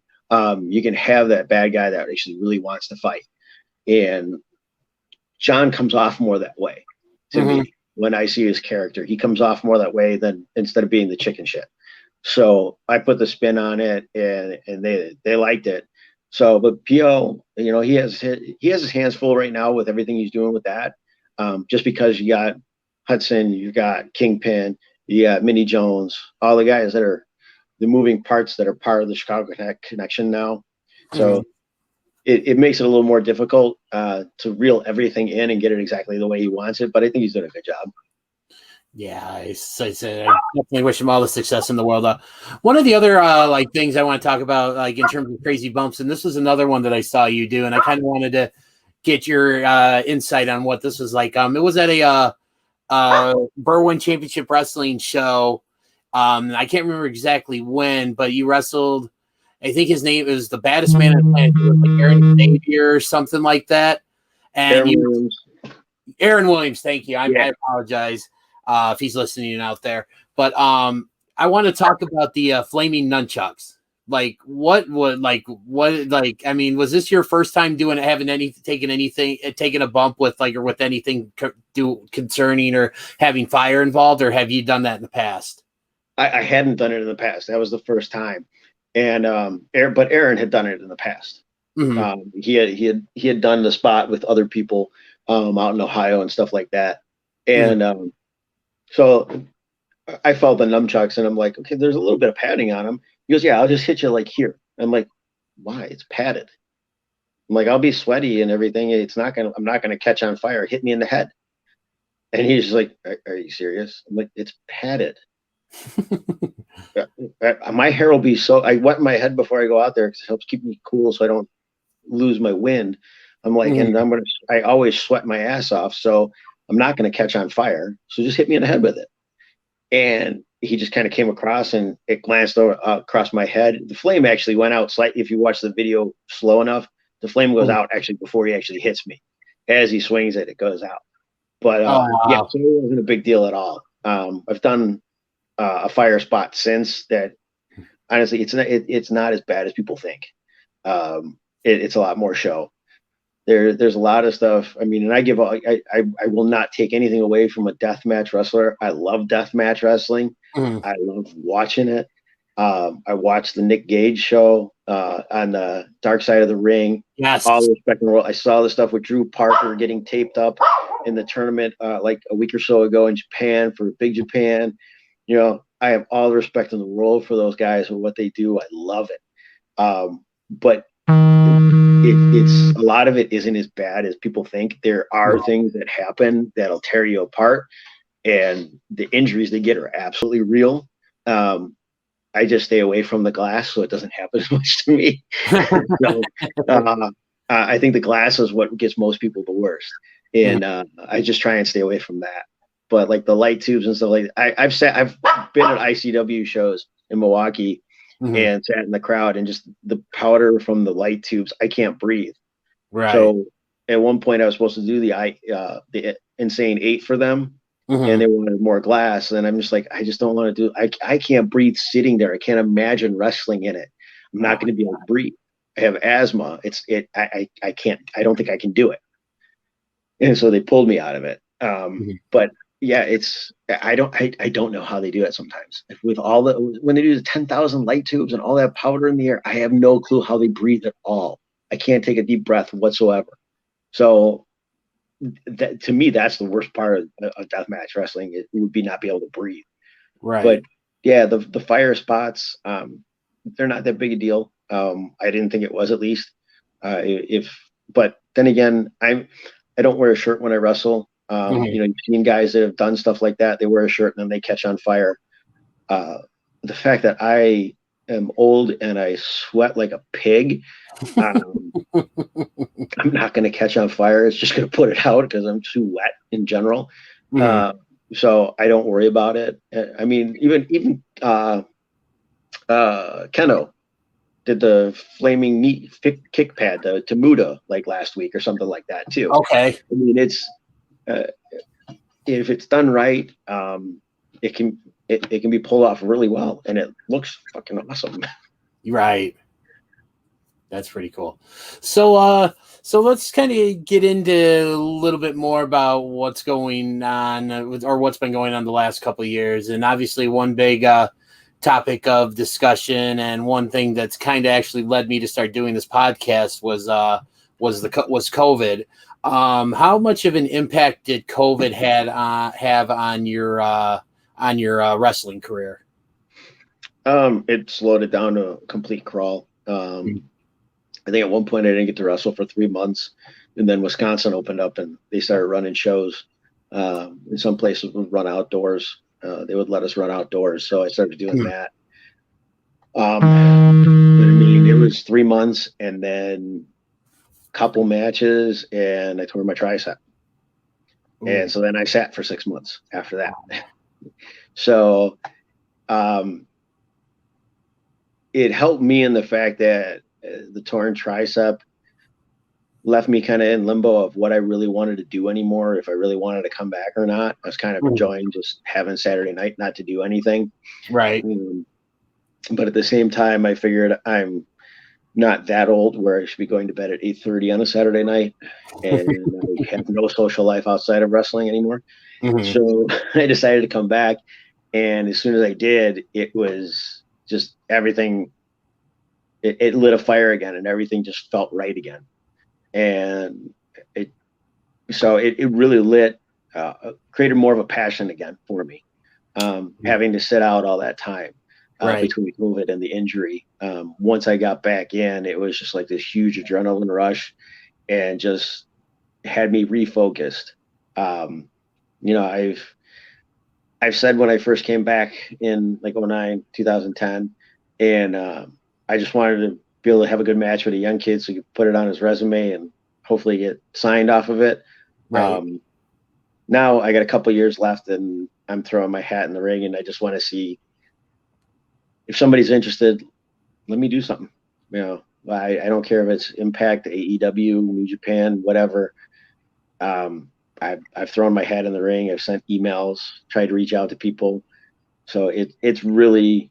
[SPEAKER 6] You can have that bad guy that actually really wants to fight. And John comes off more that way to me when I see his character. He comes off more that way than instead of being the chicken shit. So I put the spin on it, and they liked it. So, but PO, he has his hands full right now with everything he's doing with that. Just because you got Hudson, you got Kingpin, you got Minnie Jones, all the guys that are the moving parts that are part of the Chicago connection now. So it makes it a little more difficult to reel everything in and get it exactly the way he wants it. But I think he's doing a good job.
[SPEAKER 4] Yeah, I definitely wish him all the success in the world. One of the other like things I want to talk about, like in terms of crazy bumps, and this was another one that I saw you do, and I kind of wanted to get your insight on what this was like. It was at a Berwyn Championship Wrestling show. I can't remember exactly when, but you wrestled. I think his name is the baddest man on the planet. It was like Aaron Xavier or something like that. And Aaron Williams, thank you. I apologize if he's listening out there. But I want to talk about the flaming nunchucks. Like I mean, was this your first time taking a bump with or with anything concerning or having fire involved, or have you done that in the past?
[SPEAKER 6] I hadn't done it in the past. That was the first time. And but Aaron had done it in the past.
[SPEAKER 4] Mm-hmm.
[SPEAKER 6] He had done the spot with other people out in Ohio and stuff like that. And so I felt the nunchucks, and I'm like, okay, there's a little bit of padding on them. He goes, yeah, I'll just hit you like here. I'm like, why? It's padded. I'm like, I'll be sweaty and everything. I'm not gonna catch on fire. Hit me in the head. And he's just like, are you serious? I'm like, it's padded. My hair will be so. I wet my head before I go out there because it helps keep me cool so I don't lose my wind. I'm like, and I always sweat my ass off, so I'm not gonna catch on fire. So just hit me in the head with it. And he just kind of came across, and it glanced across my head. The flame actually went out slightly. If you watch the video slow enough, the flame goes out actually before he actually hits me. As he swings it, it goes out. But yeah, so it wasn't a big deal at all. I've done a fire spot since that. Honestly, it's not as bad as people think. It's a lot more show. There's a lot of stuff. I mean, and I will not take anything away from a deathmatch wrestler. I love deathmatch wrestling. I love watching it. I watched the Nick Gage show on the Dark Side of the Ring.
[SPEAKER 4] Yes.
[SPEAKER 6] All the respect in the world. I saw the stuff with Drew Parker getting taped up in the tournament like a week or so ago in Japan for Big Japan. You know, I have all the respect in the world for those guys and what they do. I love it. But it's a lot of it isn't as bad as people think. There are things that happen that'll tear you apart, and the injuries they get are absolutely real. I just stay away from the glass so it doesn't happen as much to me. So, I think the glass is what gets most people the worst, and I just try and stay away from that. But like the light tubes and stuff like that, I've been at ICW shows in Milwaukee. And sat in the crowd, and just the powder from the light tubes, I can't breathe.
[SPEAKER 4] Right.
[SPEAKER 6] So at one point I was supposed to do the Insane 8 for them, and they wanted more glass. And I'm just like, I just don't want to do. I can't breathe sitting there. I can't imagine wrestling in it. I'm not going to be able to breathe. I have asthma. I can't. I don't think I can do it. And so they pulled me out of it. But yeah, I don't know how they do it sometimes. With when they do the 10,000 light tubes and all that powder in the air, I have no clue how they breathe at all. I can't take a deep breath whatsoever. So to me, that's the worst part of deathmatch wrestling. It would be not be able to breathe.
[SPEAKER 4] Right.
[SPEAKER 6] But yeah, the fire spots, they're not that big a deal. I didn't think it was, at least. But then again, I don't wear a shirt when I wrestle. You know, you've seen guys that have done stuff like that. They wear a shirt and then they catch on fire. The fact that I am old and I sweat like a pig, I'm not going to catch on fire. It's just going to put it out because I'm too wet in general. So I don't worry about it. I mean, even Keno did the flaming knee kick pad to Muda like last week or something like that too.
[SPEAKER 4] Okay.
[SPEAKER 6] I mean, it's if it's done right, it can be pulled off really well, and it looks fucking awesome.
[SPEAKER 4] Right. That's pretty cool. So let's kind of get into a little bit more about what's going on or what's been going on the last couple of years. And obviously one big topic of discussion, and one thing that's kind of actually led me to start doing this podcast was COVID. How much of an impact did COVID have on your wrestling career?
[SPEAKER 6] It slowed it down to a complete crawl. I think at one point I didn't get to wrestle for 3 months, and then Wisconsin opened up and they started running shows. In some places would run outdoors. They would let us run outdoors, so I started doing that. But I mean, it was 3 months, and then a couple matches, and I tore my tricep. And so then I sat for 6 months after that. So it helped me in the fact that the torn tricep left me kind of in limbo of what I really wanted to do anymore, if I really wanted to come back or not. I was kind of enjoying just having Saturday night not to do anything.
[SPEAKER 4] Right.
[SPEAKER 6] But at the same time, I figured I'm not that old where I should be going to bed at 8:30 on a Saturday night, and I have no social life outside of wrestling anymore. So I decided to come back, and as soon as I did, it was just everything. It lit a fire again, and everything just felt right again. And it really created more of a passion again for me, having to sit out all that time between COVID and the injury. Once I got back in, it was just like this huge adrenaline rush, and just had me refocused. I've said when I first came back in like 2009, 2010, and I just wanted to be able to have a good match with a young kid so he could put it on his resume and hopefully get signed off of it. Now I got a couple years left, and I'm throwing my hat in the ring, and I just want to see if somebody's interested, let me do something. I don't care if it's Impact, AEW, New Japan, whatever. I've thrown my hat in the ring. I've sent emails, tried to reach out to people. So it's really,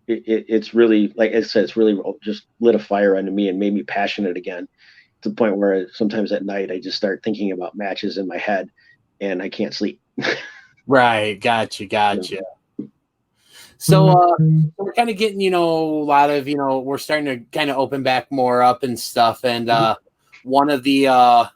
[SPEAKER 6] like I said, it's really just lit a fire under me and made me passionate again, to the point where sometimes at night I just start thinking about matches in my head and I can't sleep.
[SPEAKER 4] Right. Gotcha. So we're kind of getting, a lot of, we're starting to kind of open back more up and stuff. And one of the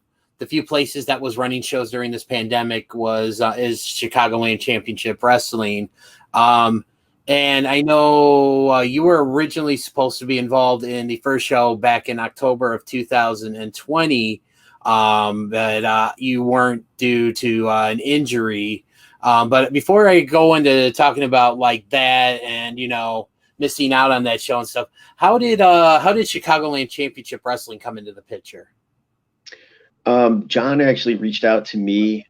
[SPEAKER 4] few places that was running shows during this pandemic is Chicagoland Championship Wrestling. And I know you were originally supposed to be involved in the first show back in October of 2020, but you weren't due to an injury. But before I go into talking about like that and, missing out on that show and stuff, how did Chicagoland Championship Wrestling come into the picture?
[SPEAKER 6] John actually reached out to me.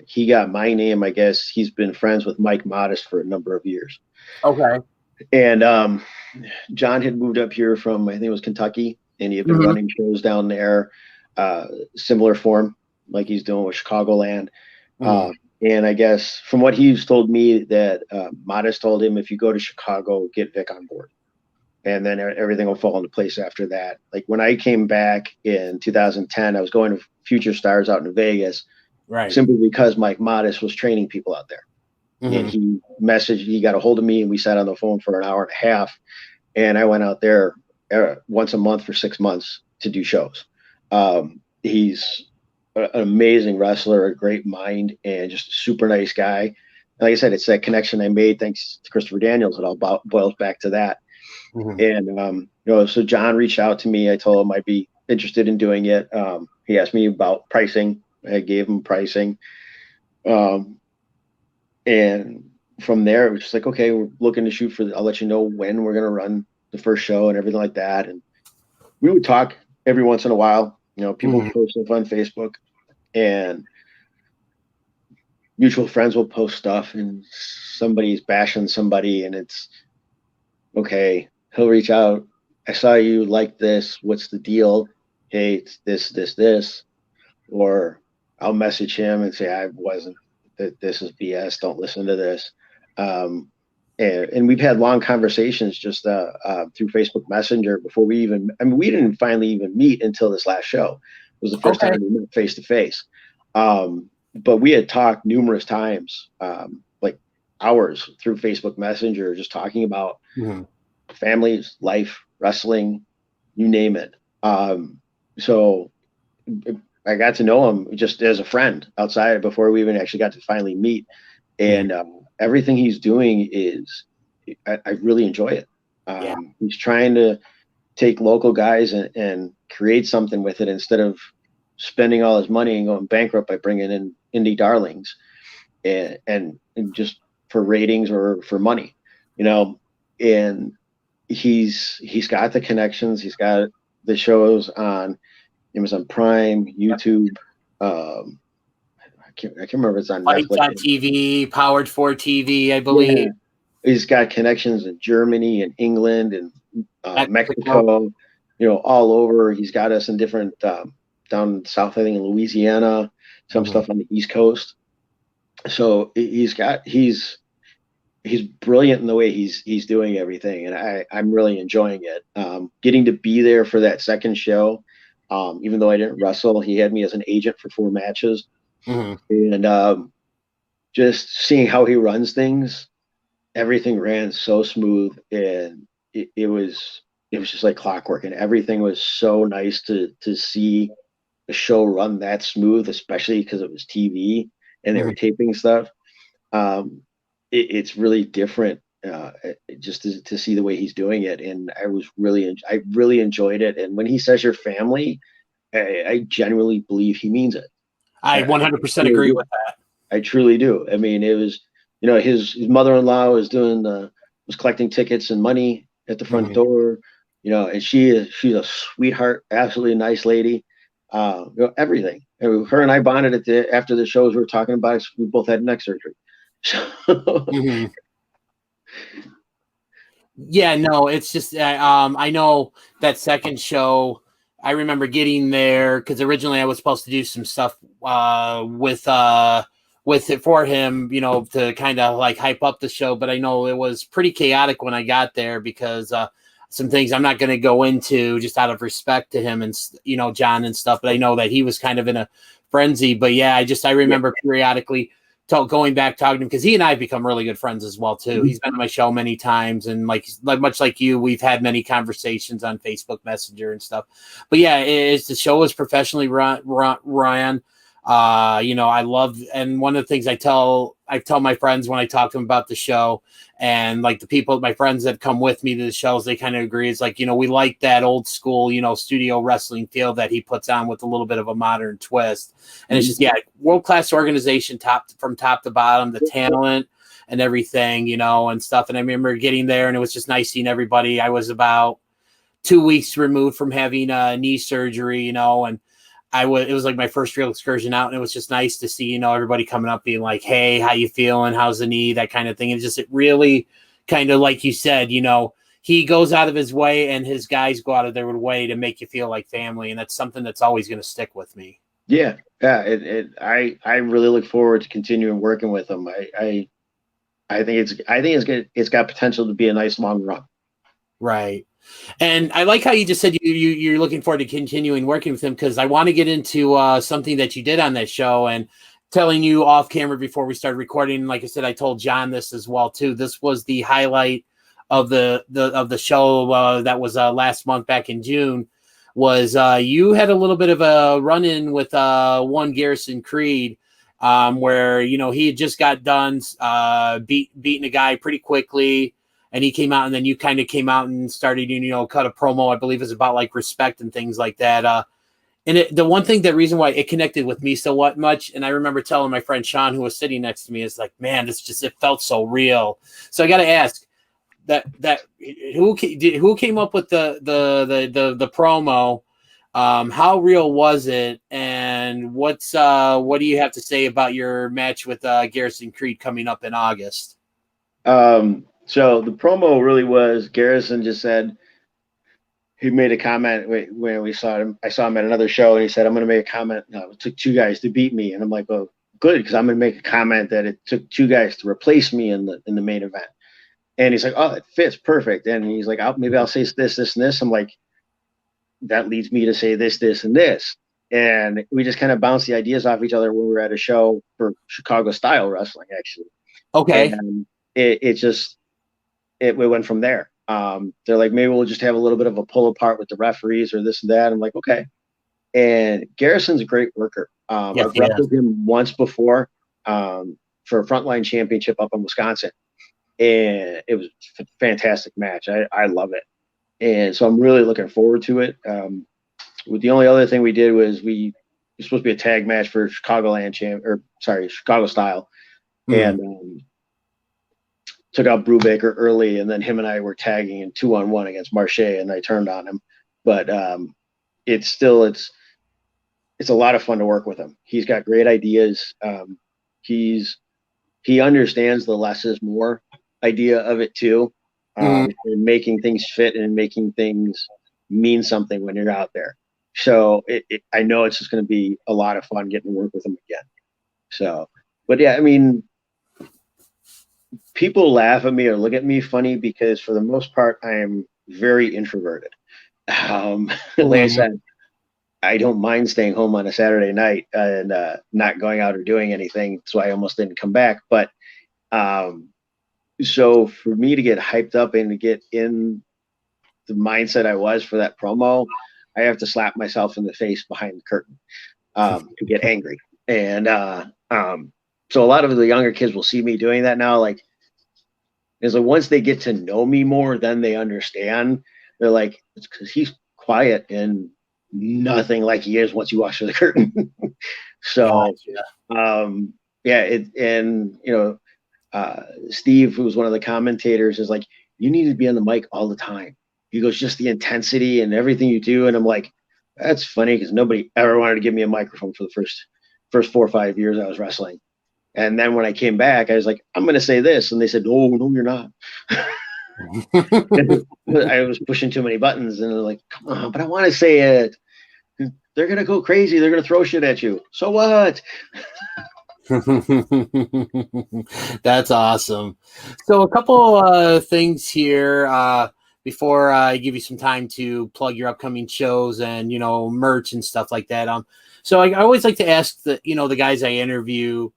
[SPEAKER 6] He got my name. I guess he's been friends with Mike Modest for a number of years.
[SPEAKER 4] Okay.
[SPEAKER 6] And John had moved up here from, I think it was Kentucky, and he had been running shows down there, similar form like he's doing with Chicagoland. And I guess from what he's told me, that Modest told him, if you go to Chicago, get Vic on board, and then everything will fall into place after that. Like when I came back in 2010, I was going to Future Stars out in Vegas, simply because Mike Modest was training people out there. And he got a hold of me, and we sat on the phone for an hour and a half, and I went out there once a month for 6 months to do shows. He's an amazing wrestler, a great mind, and just a super nice guy. And like I said, it's that connection I made thanks to Christopher Daniels. It all boils back to that. And so John reached out to me. I told him I'd be interested in doing it. He asked me about pricing. I gave him pricing. And from there, it was just like, okay, we're looking to shoot I'll let you know when we're going to run the first show and everything like that. And we would talk every once in a while. People would post stuff on Facebook, and mutual friends will post stuff, and somebody's bashing somebody, and it's okay. He'll reach out. I saw you like this. What's the deal? Hey, it's this. Or I'll message him and say, I wasn't. This is BS. Don't listen to this. And we've had long conversations just through Facebook Messenger before we didn't finally even meet until this last show. It was the first time we met face to face. But we had talked numerous times, like hours through Facebook Messenger, just talking about families, life, wrestling, you name it. So I got to know him just as a friend outside before we even actually got to finally meet. And everything he's doing I really enjoy it. He's trying to take local guys and create something with it instead of spending all his money and going bankrupt by bringing in indie darlings and just for ratings or for money, and he's got the connections. He's got the shows on Amazon Prime, YouTube. I can't remember if it's on
[SPEAKER 4] Fights
[SPEAKER 6] Netflix.
[SPEAKER 4] on TV, Powered for TV, I believe.
[SPEAKER 6] Yeah. He's got connections in Germany and England and Mexico, all over. He's got us in different down south, I think in Louisiana, some stuff on the East Coast. So he's brilliant in the way he's doing everything, and I'm really enjoying it. Getting to be there for that second show, even though I didn't wrestle, he had me as an agent for 4 matches, and just seeing how he runs things, everything ran so smooth, and it was just like clockwork, and everything was so nice to see the show run that smooth, especially because it was TV and they were taping stuff. It's really different just to see the way he's doing it, and I really enjoyed it. And when he says your family, I genuinely believe he means it.
[SPEAKER 4] I 100% agree with that.
[SPEAKER 6] I truly do. I mean, it was, his mother-in-law was collecting tickets and money at the front door, and she's a sweetheart, absolutely nice lady. Everything. And her and I bonded after the shows. We were talking about it. We both had neck surgery.
[SPEAKER 4] Yeah, no, it's just I know that second show. I remember getting there because originally I was supposed to do some stuff with it for him, to kind of like hype up the show. But I know it was pretty chaotic when I got there because some things I'm not going to go into just out of respect to him and John and stuff. But I know that he was kind of in a frenzy. But yeah, I remember periodically going back talking to him because he and I have become really good friends as well too. He's been on my show many times, and like much like you, we've had many conversations on Facebook Messenger and stuff. But yeah, the show is professionally run. I love, and one of the things I tell my friends when I talk to them about the show, and like my friends that come with me to the shows, they kind of agree. It's like, we like that old school, studio wrestling feel that he puts on with a little bit of a modern twist. And it's just, world-class organization, from top to bottom, the talent and everything, and stuff. And I remember getting there, and it was just nice seeing everybody. I was about 2 weeks removed from having knee surgery, and it was like my first real excursion out, and it was just nice to see, everybody coming up being like, hey, how you feeling? How's the knee? That kind of thing. And it really kind of, like you said, he goes out of his way and his guys go out of their way to make you feel like family. And that's something that's always going to stick with me.
[SPEAKER 6] Yeah. I really look forward to continuing working with him. I think it's got potential to be a nice long run.
[SPEAKER 4] Right. And I like how you just said you're looking forward to continuing working with him, because I want to get into something that you did on that show, and telling you off camera before we started recording. Like I said, I told John this as well too. This was the highlight of the show that was last month back in June. Was you had a little bit of a run-in with one Garrison Creed, where he had just got done beating a guy pretty quickly. And he came out, and then you kind of came out and started, cut a promo. I believe it's about like respect and things like that. And the one thing, the reason why it connected with me so much, and I remember telling my friend Sean, who was sitting next to me, is like, man, it felt so real. So I got to ask who came up with the promo? How real was it? And what do you have to say about your match with Garrison Creed coming up in August?
[SPEAKER 6] So the promo really was, Garrison just said, he made a comment when we saw him. I saw him at another show, and he said, I'm going to make a comment. No, it took 2 guys to beat me. And I'm like, well, good, because I'm going to make a comment that it took 2 guys to replace me in the main event. And he's like, oh, it fits perfect. And he's like, maybe I'll say this, and this. I'm like, that leads me to say this, and this. And we just kind of bounced the ideas off each other when we were at a show for Chicago style wrestling, actually.
[SPEAKER 4] Okay.
[SPEAKER 6] And it went from there. They're like, maybe we'll just have a little bit of a pull apart with the referees or this and that. I'm like, okay. And Garrison's a great worker. I've wrestled him once before for a Frontline Championship up in Wisconsin, and it was a fantastic match. I love it. And so I'm really looking forward to it. The only other thing we did was it was supposed to be a tag match for Chicago style, and took out Brubaker early, and then him and I were tagging in 2-on-1 against Marche, and I turned on him. But it's a lot of fun to work with him. He's got great ideas. He understands the less is more idea of it too, and making things fit and making things mean something when you're out there. So I know it's just going to be a lot of fun getting to work with him again. So, but yeah, I mean, people laugh at me or look at me funny because for the most part, I am very introverted. Like I said, I don't mind staying home on a Saturday night and not going out or doing anything. So I almost didn't come back. But so for me to get hyped up and to get in the mindset I was for that promo, I have to slap myself in the face behind the curtain to get angry. And so a lot of the younger kids will see me doing that now. Like, is like once they get to know me more, then they understand. They're like, it's because he's quiet and nothing like he is once you watch through the curtain. So, Steve, who was one of the commentators, is like, you need to be on the mic all the time. He goes, just the intensity and everything you do. And I'm like, that's funny because nobody ever wanted to give me a microphone for the first 4 or 5 years I was wrestling. And then when I came back, I was like, I'm going to say this. And they said, no, you're not. I was pushing too many buttons. And they're like, come on, but I want to say it. They're going to go crazy. They're going to throw shit at you. So what?
[SPEAKER 4] That's awesome. So a couple things here before I give you some time to plug your upcoming shows and, merch and stuff like that. So I always like to ask the guys I interview,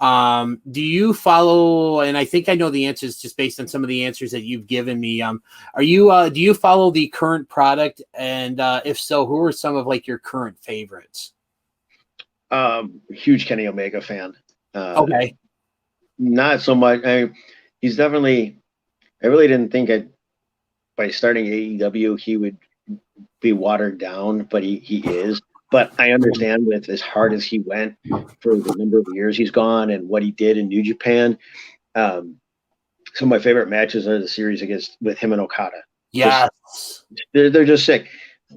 [SPEAKER 4] do you follow, and I think I know the answers just based on some of the answers that you've given me. Do you follow the current product? And if so, who are some of like your current favorites?
[SPEAKER 6] Huge Kenny Omega fan.
[SPEAKER 4] Okay.
[SPEAKER 6] Not so much. He's definitely, I really didn't think by starting AEW, he would be watered down, but he is. But I understand with as hard as he went for the number of years he's gone and what he did in New Japan. Some of my favorite matches are the series with him and Okada.
[SPEAKER 4] Yes.
[SPEAKER 6] They're just sick.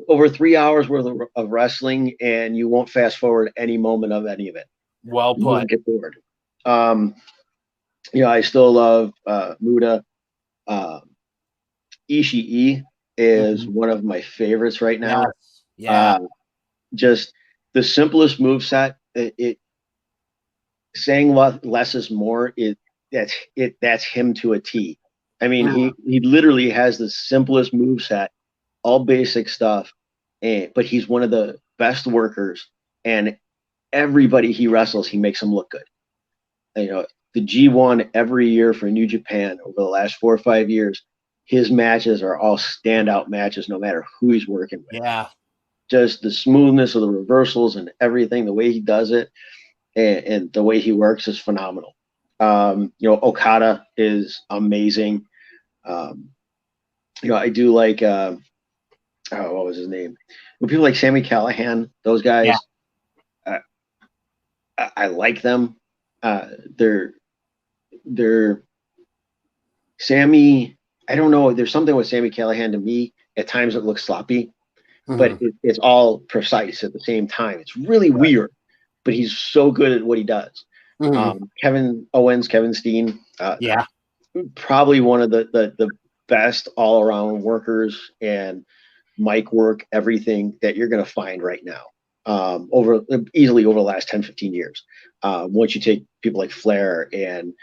[SPEAKER 6] Over 3 hours worth of wrestling, and you won't fast forward any moment of any of it.
[SPEAKER 4] Well
[SPEAKER 6] You
[SPEAKER 4] put.
[SPEAKER 6] won't get bored. I still love Muda. Ishii is one of my favorites right now.
[SPEAKER 4] Yes. Yeah.
[SPEAKER 6] Just the simplest moveset. Saying less is more. That's him to a T. I mean, he literally has the simplest moveset, all basic stuff, but he's one of the best workers, and everybody he wrestles, he makes them look good. The G1 every year for New Japan over the last 4 or 5 years, his matches are all standout matches, no matter who he's working with.
[SPEAKER 4] Yeah.
[SPEAKER 6] Just the smoothness of the reversals and everything, the way he does it, and the way he works is phenomenal. Okada is amazing. I do like, what was his name? When people like Sami Callihan, those guys, I like them. They're Sammy. I don't know. There's something with Sami Callihan to me. At times it looks sloppy, but it's all precise at the same time. It's really weird, but he's so good at what he does. Kevin Steen, probably one of the best all-around workers and mic work, everything that you're going to find right now. Easily over the last 10, 15 years. Once you take people like Flair and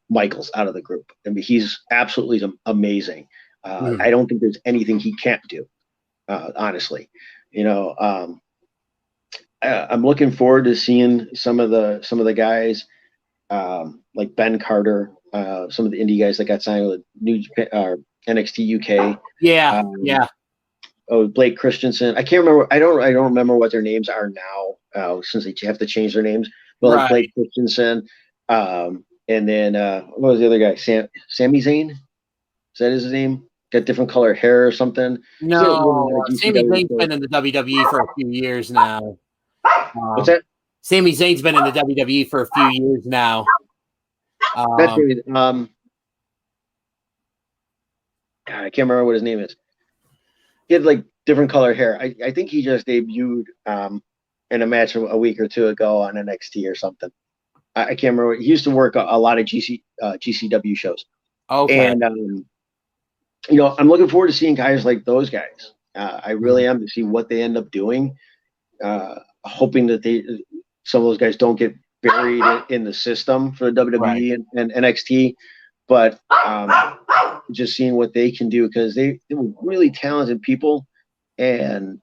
[SPEAKER 6] Michaels out of the group, I mean, he's absolutely amazing. I don't think there's anything he can't do. Honestly, I'm looking forward to seeing some of the guys like Ben Carter, some of the indie guys that got signed with New Japan, NXT UK. Blake Christensen. I can't remember. I don't remember what their names are now, since they have to change their names. But like Blake Christensen, and then what was the other guy? Sami Zayn. Is that his name? got different color hair or something.
[SPEAKER 4] No, Sami Zayn's been in the WWE for a few years now.
[SPEAKER 6] What's that?
[SPEAKER 4] Sami Zayn's been in the WWE for a few years now.
[SPEAKER 6] That's God, I can't remember what his name is. He had like different color hair. I think he just debuted in a match a week or two ago on NXT or something. I can't remember. He used to work a lot of GCW shows.
[SPEAKER 4] Okay.
[SPEAKER 6] And I'm looking forward to seeing guys like those guys. I really am, to see what they end up doing. Hoping that some of those guys don't get buried in the system for the WWE and NXT, but just seeing what they can do, because they were really talented people, and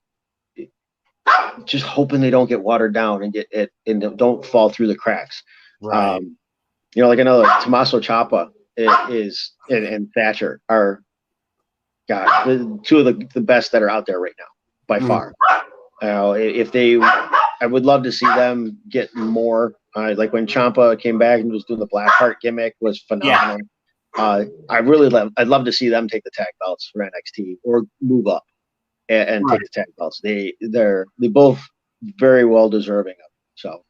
[SPEAKER 6] just hoping they don't get watered down and don't fall through the cracks.
[SPEAKER 4] Right.
[SPEAKER 6] Like another Tommaso Ciampa is and Thatcher are, God, two of the best that are out there right now by far. I would love to see them get more. Like when Ciampa came back and was doing the Blackheart gimmick, was phenomenal. I'd love to see them take the tag belts for NXT or move up and take the tag belts. They both very well deserving of it. So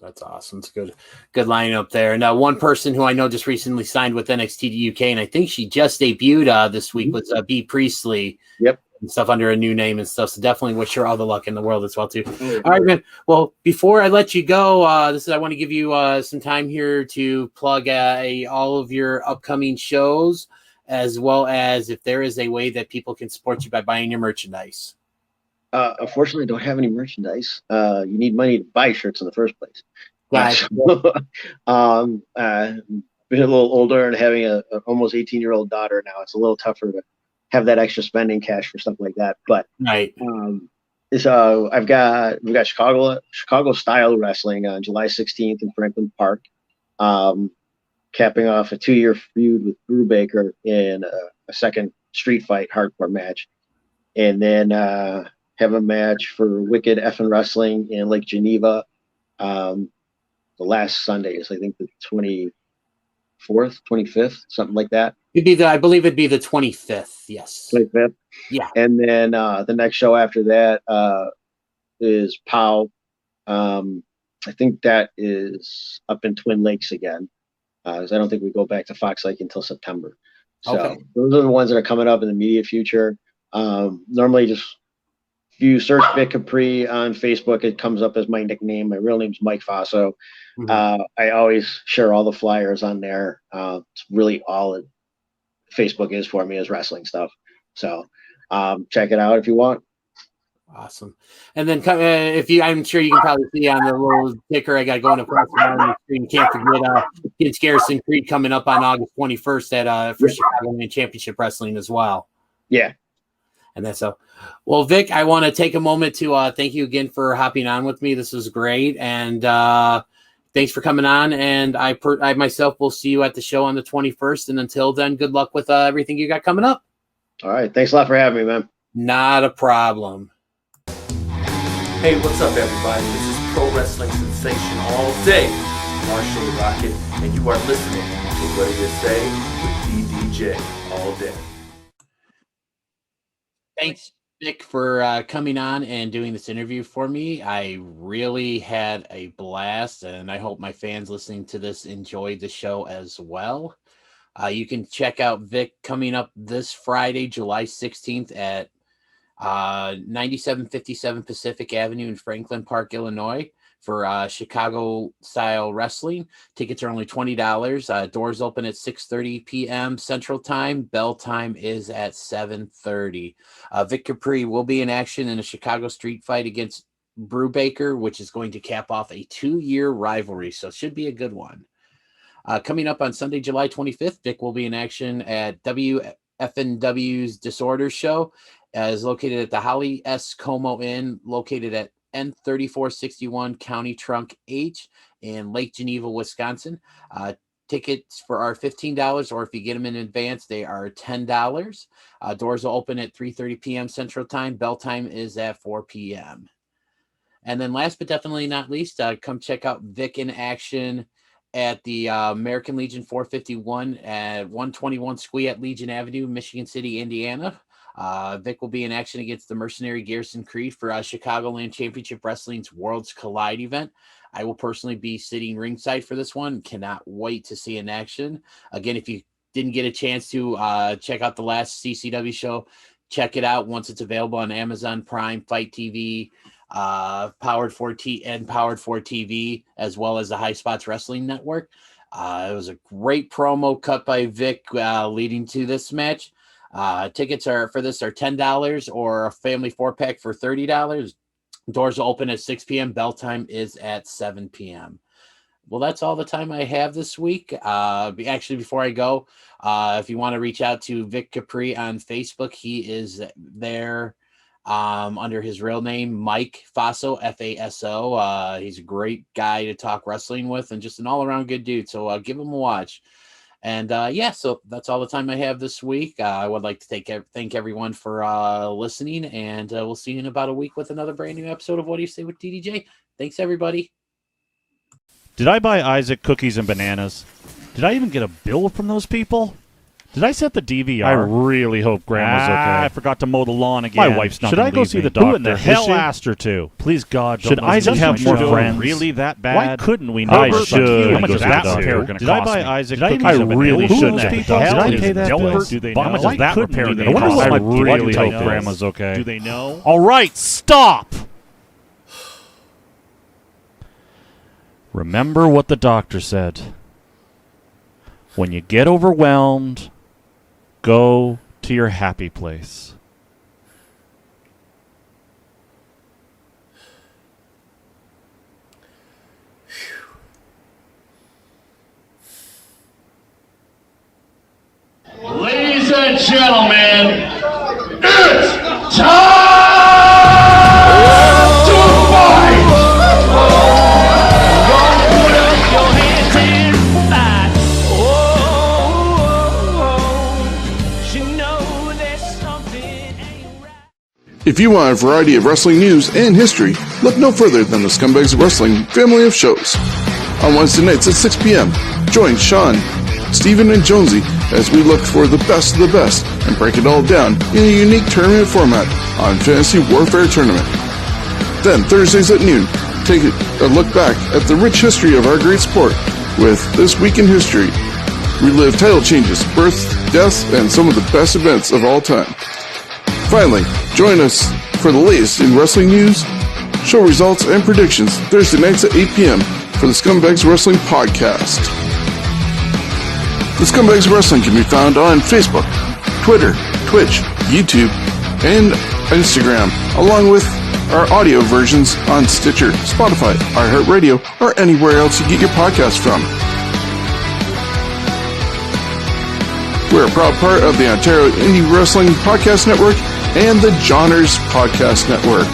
[SPEAKER 4] that's awesome. It's good lineup there. Now, one person who I know just recently signed with NXT UK, and I think she just debuted this week, was B. Priestley.
[SPEAKER 6] Yep.
[SPEAKER 4] And stuff under a new name and stuff. So definitely wish her all the luck in the world as well too. All right, man. Well, before I let you go, I want to give you some time here to plug all of your upcoming shows, as well as if there is a way that people can support you by buying your merchandise.
[SPEAKER 6] Unfortunately, I don't have any merchandise. You need money to buy shirts in the first place.
[SPEAKER 4] Right.
[SPEAKER 6] Been a little older and having a almost 18-year-old daughter now. It's a little tougher to have that extra spending cash for stuff like that. But so we've got Chicago style wrestling on July 16th in Franklin Park, capping off a 2-year feud with Brubaker in a second street fight hardcore match, and then have a match for Wicked Effin' Wrestling in Lake Geneva. The last Sunday is, I think, the 24th, 25th, something like that.
[SPEAKER 4] I believe it'd be the 25th. Yes.
[SPEAKER 6] 25th.
[SPEAKER 4] Yeah.
[SPEAKER 6] And then the next show after that is POW. I think that is up in Twin Lakes again. Because I don't think we go back to Fox Lake until September. So those are the ones that are coming up in the immediate future. Normally, just if you search Vic Capri on Facebook, it comes up as my nickname. My real name's Mike Faso. I always share all the flyers on there. It's really all it Facebook is for me, is wrestling stuff. So check it out if you want.
[SPEAKER 4] Awesome. And then I'm sure you can probably see on the little ticker I got going across the screen. Can't forget Kids Garrison Creed coming up on August 21st for Chicago Man Championship Wrestling as well.
[SPEAKER 6] Yeah.
[SPEAKER 4] And that's so. Well, Vic, I want to take a moment to thank you again for hopping on with me. This was great, and thanks for coming on. And I myself will see you at the show on the 21st. And until then, good luck with everything you got coming up.
[SPEAKER 6] All right. Thanks a lot for having me, man.
[SPEAKER 4] Not a problem.
[SPEAKER 5] Hey, what's up, everybody? This is Pro Wrestling Sensation All Day, Marshall Rocket, and you are listening to Whaddya Say with DDJ All Day.
[SPEAKER 4] Thanks, Vic, for coming on and doing this interview for me. I really had a blast, and I hope my fans listening to this enjoyed the show as well. You can check out Vic coming up this Friday, July 16th at 9757 Pacific Avenue in Franklin Park, Illinois, for Chicago style wrestling. Tickets are only $20. Doors open at 6:30 p.m. Central Time. Bell time is at 7:30. Vic Capri will be in action in a Chicago street fight against Brubaker, which is going to cap off a 2-year rivalry, so it should be a good one. Coming up on Sunday, July 25th, Vic will be in action at WF'NW's Disorder Show, is located at the Holly S. Como Inn, located at N3461 County Trunk H in Lake Geneva, Wisconsin. Tickets are $15, or if you get them in advance, they are $10. Doors will open at 3:30 p.m. Central Time. Bell time is at 4 p.m. And then last but definitely not least, come check out Vic in action at the American Legion 451 at 121 Squee at Legion Avenue, Michigan City, Indiana. Vic will be in action against the mercenary Garrison Creed for Chicagoland Championship Wrestling's Worlds Collide event. I will personally be sitting ringside for this one. Cannot wait to see in action. Again, if you didn't get a chance to check out the last CCW show, check it out once it's available on Amazon Prime, Fight TV, Powered 4 TV, as well as the High Spots Wrestling Network. It was a great promo cut by Vic leading to this match. Tickets are $10 or a family 4-pack for $30. Doors will open at 6 p.m. Bell time is at 7 p.m. Well, that's all the time I have this week. Actually, before I go, if you want to reach out to Vic Capri on Facebook, he is there under his real name, Mike Faso, Faso. He's a great guy to talk wrestling with and just an all-around good dude. So give him a watch. And so that's all the time I have this week. I would like to thank everyone for listening, and we'll see you in about a week with another brand new episode of What Do You Say with DDJ. Thanks, everybody.
[SPEAKER 7] Did I buy Isaac cookies and bananas? Did I even get a bill from those people? Did I set the DVR?
[SPEAKER 8] I really hope Grandma's okay.
[SPEAKER 7] I forgot to mow the lawn again.
[SPEAKER 8] My wife's not
[SPEAKER 7] Should
[SPEAKER 8] gonna
[SPEAKER 7] I go
[SPEAKER 8] leave
[SPEAKER 7] see
[SPEAKER 8] me.
[SPEAKER 7] the doctor?
[SPEAKER 8] Who in the
[SPEAKER 7] hell
[SPEAKER 8] hell
[SPEAKER 7] asked her to? Please, God, don't
[SPEAKER 8] Should
[SPEAKER 7] let me
[SPEAKER 8] Isaac
[SPEAKER 7] miss
[SPEAKER 8] have
[SPEAKER 7] my
[SPEAKER 8] more
[SPEAKER 7] show.
[SPEAKER 8] friends?
[SPEAKER 7] Really that bad?
[SPEAKER 8] Why couldn't we
[SPEAKER 7] I
[SPEAKER 8] not?
[SPEAKER 7] should.
[SPEAKER 8] How
[SPEAKER 7] How
[SPEAKER 8] much is that repair going to
[SPEAKER 7] Did I
[SPEAKER 8] cost
[SPEAKER 7] buy
[SPEAKER 8] me?
[SPEAKER 7] Isaac
[SPEAKER 8] Did I
[SPEAKER 7] cookies
[SPEAKER 8] even-
[SPEAKER 7] and
[SPEAKER 8] I really
[SPEAKER 7] bananas?
[SPEAKER 8] shouldn't
[SPEAKER 7] Who
[SPEAKER 8] have.
[SPEAKER 7] knows
[SPEAKER 8] Did I
[SPEAKER 7] people?
[SPEAKER 8] pay that
[SPEAKER 7] Delbert?
[SPEAKER 8] bill?
[SPEAKER 7] Do they
[SPEAKER 8] How
[SPEAKER 7] know?
[SPEAKER 8] much is
[SPEAKER 7] Why
[SPEAKER 8] that
[SPEAKER 7] couldn't
[SPEAKER 8] repair
[SPEAKER 7] we
[SPEAKER 8] going
[SPEAKER 7] know?
[SPEAKER 8] to cost?
[SPEAKER 7] I
[SPEAKER 8] I
[SPEAKER 7] really
[SPEAKER 8] really
[SPEAKER 7] hope
[SPEAKER 8] hope
[SPEAKER 7] Grandma's
[SPEAKER 8] okay.
[SPEAKER 7] Do they know? All right, stop! Remember what the doctor said. When you get overwhelmed, go to your happy place.
[SPEAKER 9] Ladies and gentlemen, it's time to fight! Put up your hands and fight. You know there's something ain't right.
[SPEAKER 10] If you want a variety of wrestling news and history, look no further than the Scumbags of Wrestling family of shows. On Wednesday nights at 6 p.m., join Sean, Steven, and Jonesy as we look for the best of the best and break it all down in a unique tournament format on Fantasy Warfare Tournament. Then Thursdays at noon, take a look back at the rich history of our great sport with This Week in History. Relive title changes, births, deaths, and some of the best events of all time. Finally, join us for the latest in wrestling news, show results, and predictions Thursday nights at 8 p.m. for the Scumbags Wrestling Podcast. The Scumbags Wrestling can be found on Facebook, Twitter, Twitch, YouTube, and Instagram, along with our audio versions on Stitcher, Spotify, iHeartRadio, or anywhere else you get your podcast from. We're a proud part of the Ontario Indie Wrestling Podcast Network and the Johners Podcast Network.